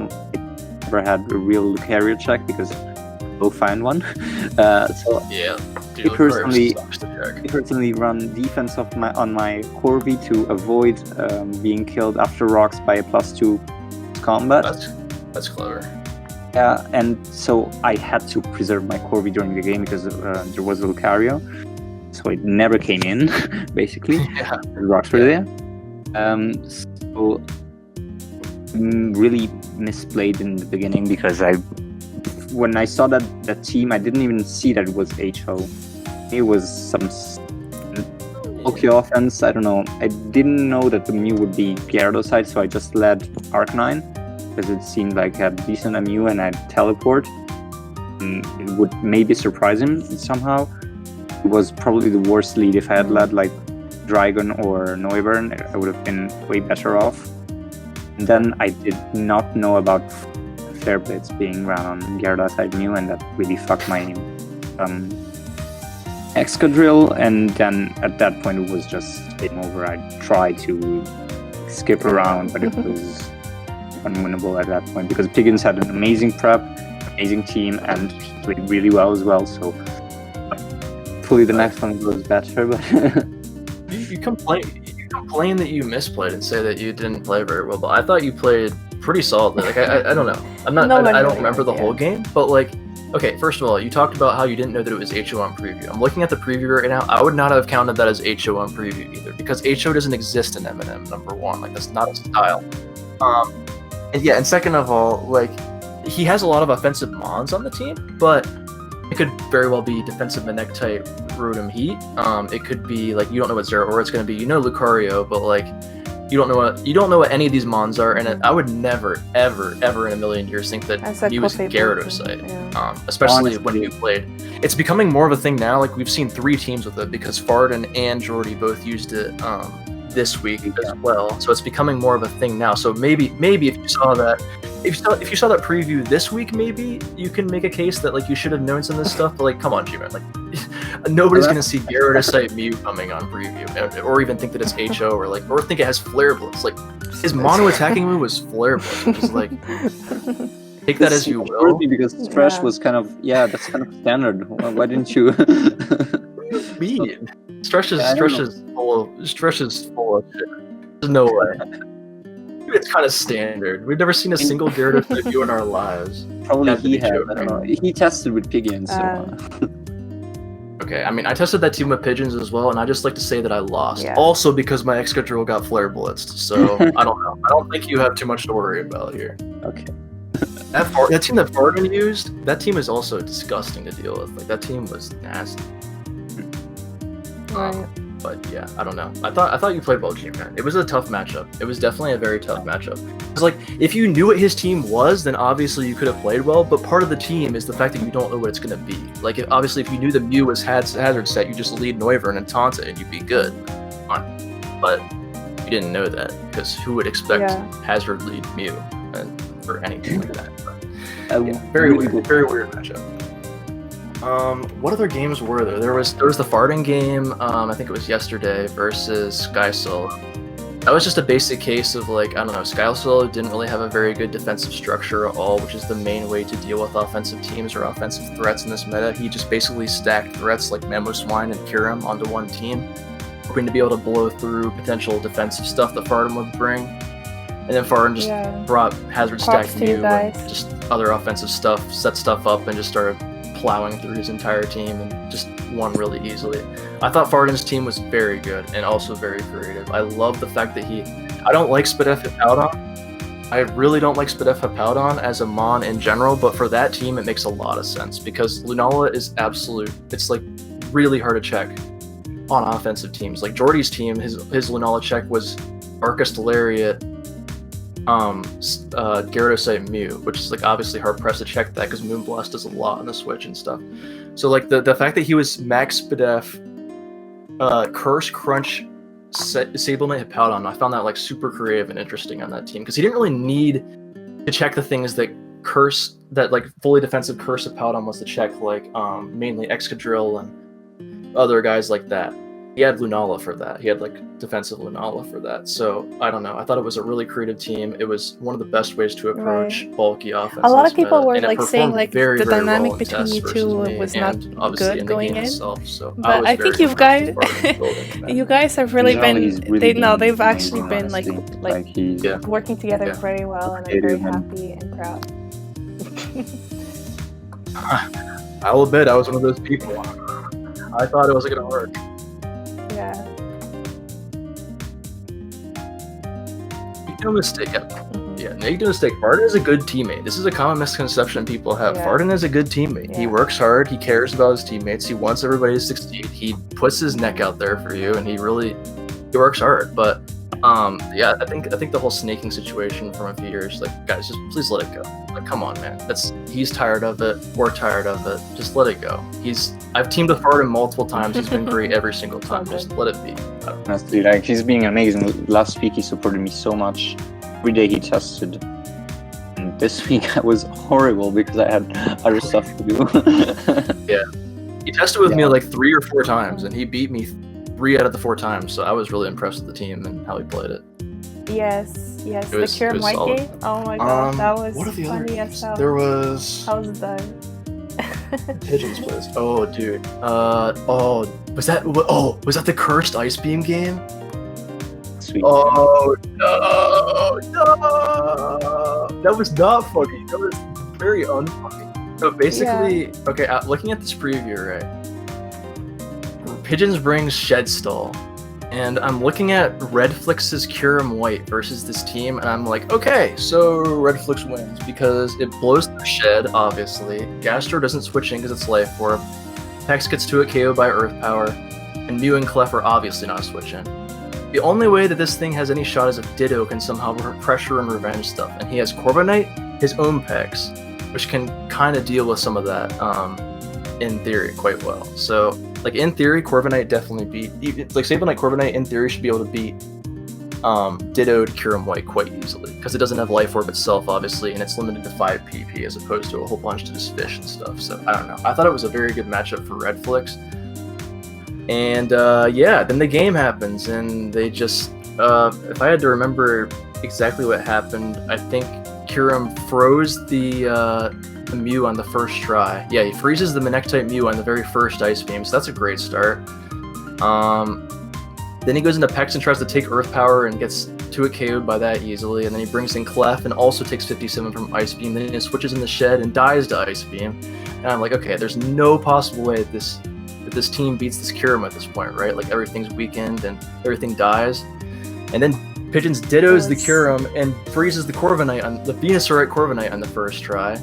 never had a real Lucario check because we'll find one. So Yeah. I personally run defense on my Corby to avoid being killed after rocks by a +2 combat. That's clever. Yeah, and so I had to preserve my Corby during the game because there was a Lucario, so it never came in, basically. Yeah. The rocks were there. So really misplayed in the beginning because when I saw that team, I didn't even see that it was HO. It was some bulky offense. I don't know. I didn't know that the Mew would be Gyarados side, so I just led Arcanine because it seemed like a decent MU and I'd teleport. And it would maybe surprise him somehow. It was probably the worst lead. If I had led like Dragon or Noivern, I would have been way better off. And then I did not know about Flare Blitz being run on Gyarados side Mew, and that really fucked my Excadrill, and then at that point it was just game over. I tried to skip around, but it was unwinnable at that point because Piggins had an amazing prep, amazing team, and he played really well as well. So hopefully the next one goes better. But you complain that you misplayed and say that you didn't play very well, but I thought you played pretty solidly. Like I don't know. I don't remember the whole game, but like, okay, first of all, you talked about how you didn't know that it was HO on preview. I'm looking at the preview right now. I would not have counted that as HO on preview either, because HO doesn't exist in M&M, number one. Like, that's not a style. And second of all, like, he has a lot of offensive mons on the team, but it could very well be defensive Manek type Rotom Heat. It could be like, you don't know what Zeraora it's going to be. You know Lucario, but like, you don't know what any of these mons are, and I would never, ever in a million years think that he was Gyarados site. Yeah. Especially Honestly, when you played. It's becoming more of a thing now. Like, we've seen 3 teams with it because Farden and Jordy both used it this week as well. So it's becoming more of a thing now. So maybe if you saw that, if you saw that preview this week, maybe you can make a case that like you should have known some of this stuff. But like, come on, Gman, like nobody's gonna see Gyarados site Mew coming on preview, or even think that it's HO, or think it has Flare Blitz. Like, his mono attacking move was Flare Blitz, which is like, take that as you will. Because Thresh was kind of that's kind of standard. Why didn't you? Stretch is full of shit. There's no way. It's kind of standard. We've never seen a single Gyarados debut in our lives. Probably he had. I don't know. He tested with Pigeons. Okay, I mean, I tested that team with Pigeons as well, and I just like to say that I lost. Yeah. Also because my Excadrill got Flare Blitzed, so I don't know. I don't think you have too much to worry about here. Okay. That team that Farden used, that team is also disgusting to deal with. Like, that team was nasty. Right. But yeah, I don't know. I thought you played well, Gman. It was a tough matchup. It was definitely a very tough matchup. It's like, if you knew what his team was, then obviously you could have played well. But part of the team is the fact that you don't know what it's going to be. Like, obviously, if you knew the Mew was hazard set, you just lead Noivern and taunt it, and you'd be good. But you didn't know that, because who would expect hazard lead Mew for anything like that? But, very weird matchup. What other games were there? There was the Farden game, I think it was yesterday, versus Skysoul. That was just a basic case of, like, I don't know, Skysoul didn't really have a very good defensive structure at all, which is the main way to deal with offensive teams or offensive threats in this meta. He just basically stacked threats like Mamoswine and Kyurem onto one team, hoping to be able to blow through potential defensive stuff that Farden would bring. And then Farden just brought Hazard Stack Mew and just other offensive stuff, set stuff up, and just started plowing through his entire team and just won really easily. I thought Farden's team was very good and also very creative. I love the fact that I don't like Spadef Hippowdon. I really don't like Spadef Hippowdon as a mon in general, but for that team it makes a lot of sense because Lunala is absolute. It's like really hard to check on offensive teams. Like Jordy's team, his Lunala check was Arcus Lariat, Gyarados Mew, which is like obviously hard pressed to check that because Moonblast does a lot on the Switch and stuff. So like the fact that he was Max Spadef, Curse, Crunch, Sable Knight, Hippowdon, I found that like super creative and interesting on that team because he didn't really need to check the things that Curse, that like fully defensive Curse Hippowdon was to check, like mainly Excadrill and other guys like that. He had Lunala for that. He had like defensive Lunala for that. So I don't know. I thought it was a really creative team. It was one of the best ways to approach bulky offense. A lot of people meta, were and like saying like very, the very dynamic well in between you tests two versus me, was not and obviously good in the going game in. itself, so But I think you guys, you guys have really He's been. really they've been actually amazing, been honestly. like he's Yeah. working together Yeah. very well, and I'm very Creative and- happy and proud. I will admit I was one of those people. I thought it was gonna work. Yeah. Make no mistake. Yeah, make no mistake. Farden is a good teammate. This is a common misconception people have. Yeah. Farden is a good teammate. He Yeah. works hard. He cares about his teammates. He wants everybody to succeed. He puts his neck out there for you, and he works hard. But yeah, I think the whole snaking situation from a few years, like guys, just please let it go. Like, come on, man. He's tired of it. We're tired of it. Just let it go. I've teamed with Farden multiple times. He's been great every single time. Just let it be. honestly, like, he's being amazing. Last week he supported me so much. Every day he tested. And this week I was horrible because I had other stuff to do. He tested with me Yeah. like 3 or 4 times, and he beat me 3 out of the 4 times. So I was really impressed with the team and how he played it. Yes. It The was- Cure it was White solid. game. Oh my god, that was What are the other funny games? as hell. There was I was done. Pigeons Place. Oh, dude. Was that the cursed Ice Beam game? Sweet. Oh no! That was not funny. That was very unfunny. So basically, okay, looking at this preview, right? Pigeons brings Shedstall, and I'm looking at Redflix's Kyurem White versus this team, and I'm like, okay, so Redflix wins because it blows through Shed, obviously. Gastro doesn't switch in because it's Life Orb. Hex gets to it KO by Earth Power, and Mew and Clef are obviously not switching. The only way that this thing has any shot is if Ditto can somehow pressure and revenge stuff, and he has Corviknight, his OMpex, which can kind of deal with some of that, in theory, quite well. So, like, in theory, Corviknight definitely like, Sable Knight Corviknight, in theory, should be able to beat Ditto'd Kyurem White quite easily, because it doesn't have Life Orb itself, obviously, and it's limited to 5 PP as opposed to a whole bunch to just fish and stuff. So, I don't know. I thought it was a very good matchup for Redflix. And yeah, then the game happens, and they just, if I had to remember exactly what happened, I think Kyurem froze the Mew on the first try. Yeah, he freezes the Manectite Mew on the very first Ice Beam, so that's a great start. Then he goes into Pex and tries to take Earth Power and gets to it KO'd by that easily, and then he brings in Clef and also takes 57 from Ice Beam, then he switches in the Shed and dies to Ice Beam. And I'm like, okay, there's no possible way that this team beats this Kyurem at this point, right? Like, everything's weakened and everything dies. And then Pigeons dittos the Kyurem and freezes the Corviknight on the Venusaurite Corviknight on the first try.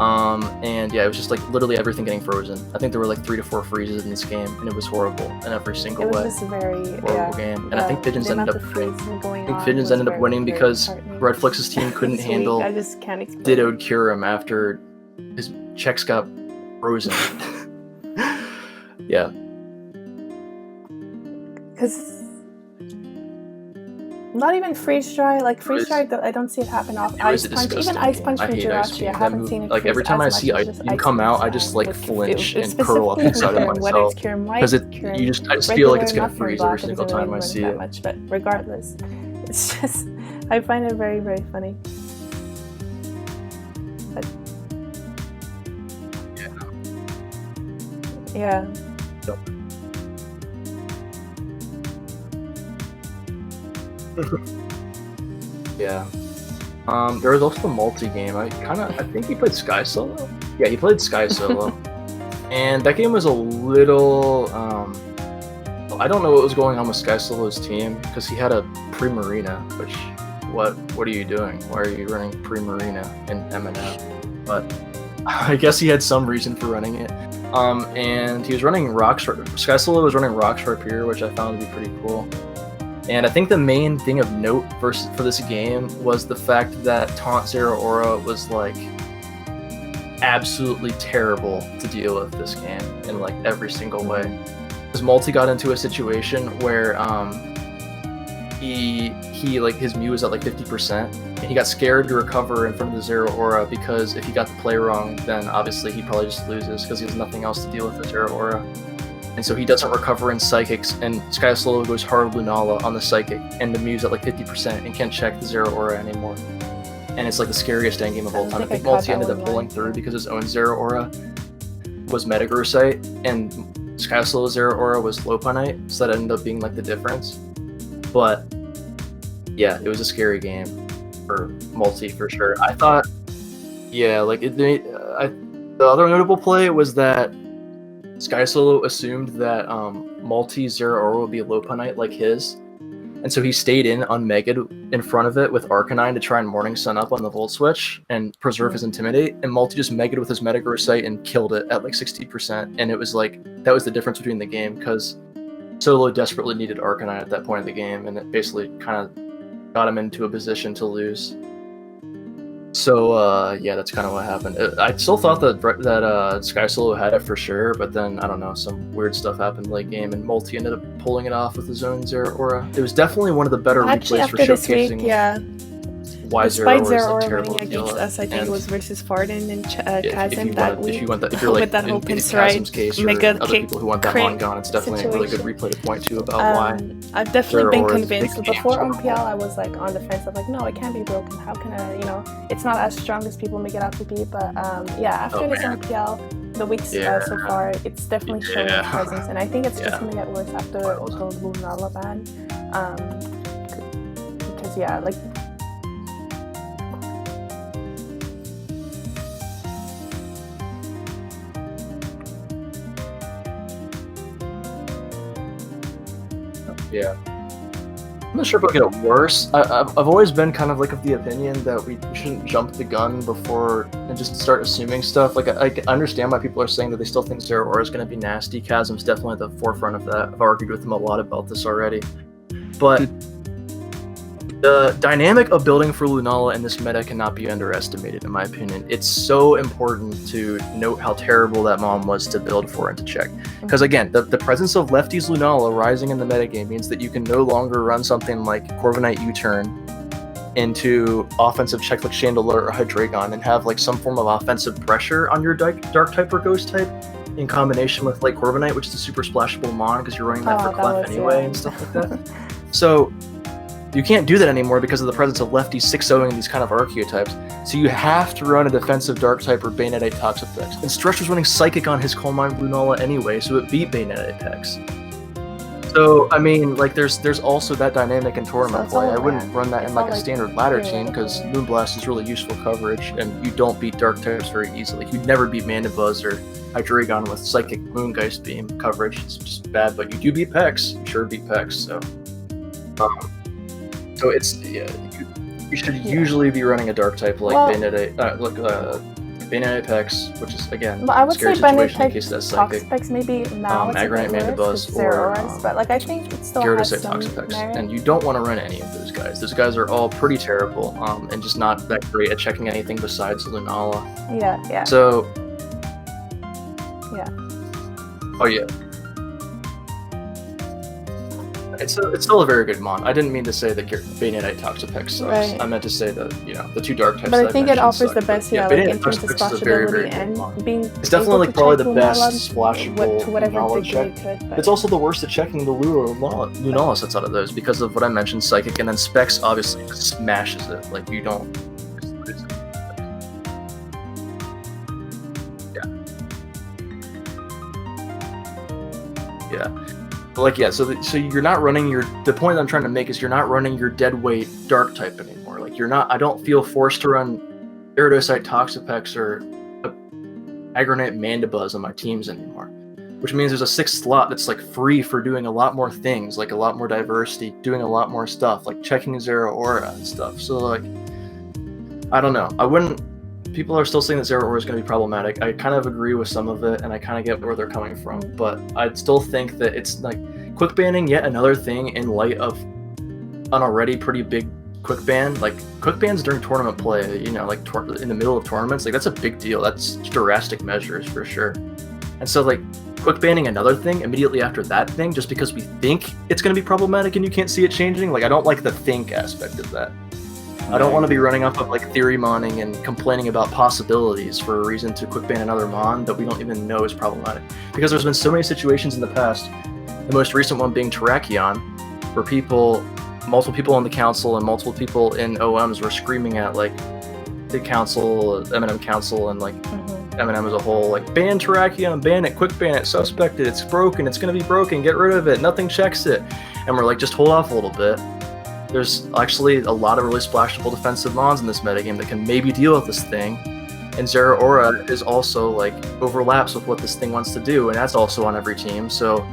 And yeah, it was just like literally everything getting frozen. I think there were like 3 to 4 freezes in this game, and it was horrible in every single It was way. just very Horrible game. And I think Pigeons ended up winning. I I think Pigeons ended up winning because Redflix's team couldn't handle I just can't explain. Ditto'd Kyurem after his checks got frozen. Yeah. Because not even freeze dry, like freeze dry, I don't see it happen off. It was Ice a punch, even disgusting Ice game. punch I from hate Ice Jirachi, Beam. I That haven't move, seen it. like, every freeze time I as see much Ice as Beam come out, I just like flinch and curl up inside of Whether myself. it's Kyurem White, Because I Kyurem just feel like it's regular, gonna not freeze Kyurem every Black, single it doesn't time I really see that it. much, but regardless, it's just, I find it very, very funny. But, yeah. Yeah. There was also the multi-game. I think he played Sky Solo? Yeah, he played Sky Solo. And that game was a little, I don't know what was going on with Sky Solo's team, because he had a Primarina, which, what are you doing? Why are you running Primarina in MNF? But I guess he had some reason for running it. And he was running Sky Solo was running Rock Sharpier, which I found to be pretty cool. And I think the main thing of note for this game was the fact that Taunt Zero Aura was like absolutely terrible to deal with this game in like every single way. Because Multi got into a situation where he like his Mew was at like 50%, and he got scared to recover in front of the Zero Aura because if he got the play wrong, then obviously he probably just loses because he has nothing else to deal with the Zero Aura. And so he doesn't recover in Psychics, and Sky Solo goes hard Lunala on the Psychic, and the Mew's at like 50% and can't check the Zero Aura anymore. And it's like the scariest endgame of all time. I think Multi ended up pulling through because his own Zero Aura was Metagrossite, and Sky Solo's Zero Aura was Lopunite, so that ended up being like the difference. But yeah, it was a scary game for Multi for sure. I thought, yeah, like the other notable play was that Sky Solo assumed that Multi's Zero Aura would be a Lopunite like his, and so he stayed in unmegged in front of it with Arcanine to try and Morning Sun up on the Volt Switch and preserve his Intimidate, and Multi just megged with his Metagrossite and killed it at like 60%, and it was like, that was the difference between the game, because Solo desperately needed Arcanine at that point of the game, and it basically kind of got him into a position to lose. So yeah, that's kind of what happened. I still thought that Sky Solo had it for sure, but then I don't know, some weird stuff happened late game, and Multi ended up pulling it off with his own Zero Aura. It was definitely one of the better replays for showcasing why Zero Aura is like terrible to deal with. Us, I think it was versus Farden and Chasm that week. If you're like with that whole in Chasm's case, or other people who want that Mongon, it's definitely a really good replay to point to about why. I've definitely been convinced. Before OMPL, I was like on the fence of like, no, it can't be broken. How can I, it's not as strong as people make it out to be. But yeah, after this OMPL, the weeks so far, it's definitely showing its presence, and I think it's just gonna get worse after the Lunala ban. Because yeah, like. Yeah. I'm not sure if it'll get worse. I've always been kind of like of the opinion that we shouldn't jump the gun before and just start assuming stuff. Like, I understand why people are saying that they still think Zero Aura is going to be nasty. Chasm's definitely at the forefront of that. I've argued with him a lot about this already. But the dynamic of building for Lunala in this meta cannot be underestimated, in my opinion. It's so important to note how terrible that Mom was to build for and to check. Because again, the presence of Lefty's Lunala rising in the metagame means that you can no longer run something like Corviknight U-turn into offensive check like Chandelure or Hydreigon and have like some form of offensive pressure on your Dark type or Ghost type in combination with like Corviknight, which is a super splashable Mon because you're running that for Clef anyway and stuff like that. So you can't do that anymore because of the presence of Lefty 6-0ing these kind of archetypes. So you have to run a defensive Dark type or Bayonet Toxapex. And Stretch was running Psychic on his Coal Mine Lunala anyway, so it beat Bayonet Apex. So, I mean, like, there's also that dynamic in tournament play. I wouldn't run that in like a standard ladder team because Moonblast is really useful coverage, and you don't beat Dark types very easily. You'd never beat Mandibuzz or Hydreigon with Psychic Moongeist Beam coverage. It's just bad, but you do beat Pex. You sure beat Pex, so... So it's you should usually be running a Dark type like Bayonet Apex, which is again but I would scary say situation in case that's Psychic. Toxapex maybe now Magranite Mandibuzz or but like I think it still has some Toxapex, and you don't want to run any of those guys. Those guys are all pretty terrible, and just not that great at checking anything besides Lunala. Yeah. So. Yeah. Oh yeah. It's still a very good Mon. I didn't mean to say that Bayonet Toxapex sucks. Right. I meant to say that, the two Dark types. But I think it offers the best, like in terms of splashability and being. It's definitely like probably the best splashable to whatever knowledge check. It's also the worst at checking the Lunala sets out of those because of what I mentioned, Psychic, and then Specs obviously just smashes it. Like you don't. Yeah. Like so you're not running the point I'm trying to make is you're not running your dead weight Dark type anymore. Like you're not. I don't feel forced to run Gyarados Toxapex or Magranite Mandibuzz on my teams anymore, which means there's a 6th slot that's like free for doing a lot more things, like a lot more diversity, doing a lot more stuff, like checking Zero Aura and stuff. So like, I don't know. I wouldn't people are still saying that Zero Aura is going to be problematic. I kind of agree with some of it, and I kind of get where they're coming from. But I'd still think that it's like quick banning yet another thing in light of an already pretty big quick ban. Like quick bans during tournament play, you know, like in the middle of tournaments, like that's a big deal. That's drastic measures for sure. And so like quick banning another thing immediately after that thing, just because we think it's going to be problematic and you can't see it changing. Like I don't like the think aspect of that. I don't want to be running off of like theory moning and complaining about possibilities for a reason to quick ban another mon that we don't even know is problematic. Because there's been so many situations in the past, the most recent one being Terrakion, where multiple people on the council and multiple people in OMs were screaming at like the council, M&M council, and like M&M as a whole, like ban Terrakion, ban it, quick ban it, suspected, it's broken, it's gonna be broken, get rid of it, nothing checks it. And we're like, just hold off a little bit. There's actually a lot of really splashable defensive mons in this metagame that can maybe deal with this thing. And Zero Aura is also like overlaps with what this thing wants to do, and that's also on every team. So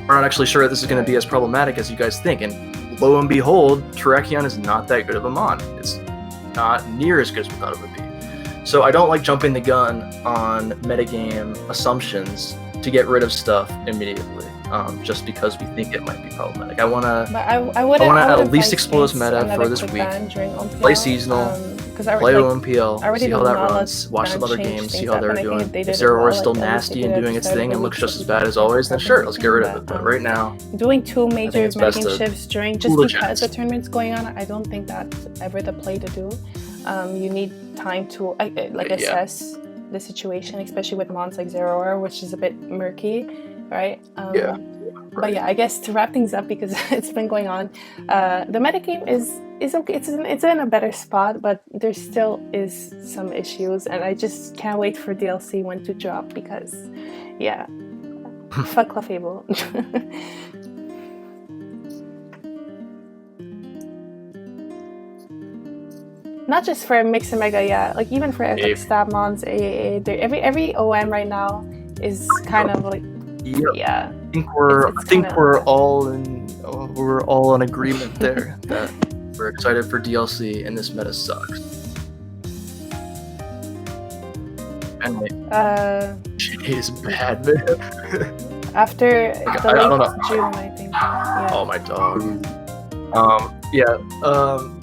we're not actually sure that this is going to be as problematic as you guys think. And lo and behold, Terrakion is not that good of a mon. It's not near as good as we thought it would be. So I don't like jumping the gun on metagame assumptions to get rid of stuff immediately, just because we think it might be problematic. I want to at least explore this meta for this week, play seasonal, play OMPL, see how that runs, watch some other games, see how they're doing. If Zero Aura is still nasty and doing its thing and looks just as bad as always, then sure, let's get rid of it. But right now, doing two major it's best metagame to shifts during just because the tournament's going on, I don't think that's ever the play to do. You need time to assess the situation, especially with mons like Zero Aura, which is a bit murky, right? But yeah, I guess to wrap things up, because it's been going on, the metagame is okay. It's in a better spot, but there still is some issues, and I just can't wait for DLC 1 to drop, because yeah, fuck Clefable. Not just for Mix and Mega, yeah, like even for like Stab Mons, AAA, every OM right now is kind of like, yeah. I think we're all in agreement there that we're excited for DLC and this meta sucks. And like, Jay is bad, man. After I don't know. June, I think. Yeah. Oh my dog.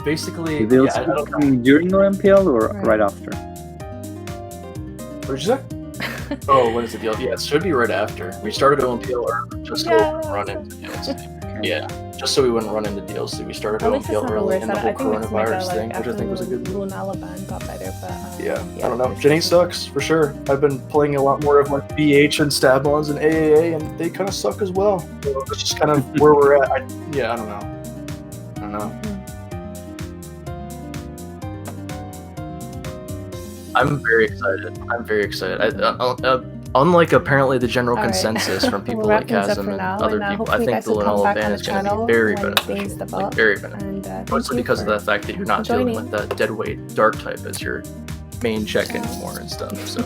Basically, Did they also come during OMPL or right after? What did you say? Oh, when is the deal? Yeah, it should be right after. We started OMPL early just so we wouldn't run into DLC. Yeah, just so we wouldn't run into DLC. We started OMPL early in the whole coronavirus thing, which I think was a good move. Lunalaban got better, but I don't know. Jenny sucks for sure. I've been playing a lot more of like BH and Stab Mons and AAA, and they kind of suck as well. So that's just kind of where we're at. I don't know. I'm very excited. Unlike apparently the general consensus from people like Chasm and other people, I think the Lunala ban is going to be very beneficial. Like very beneficial. Mostly because of the fact that you're not dealing with that deadweight dark type as your main check anymore and stuff. So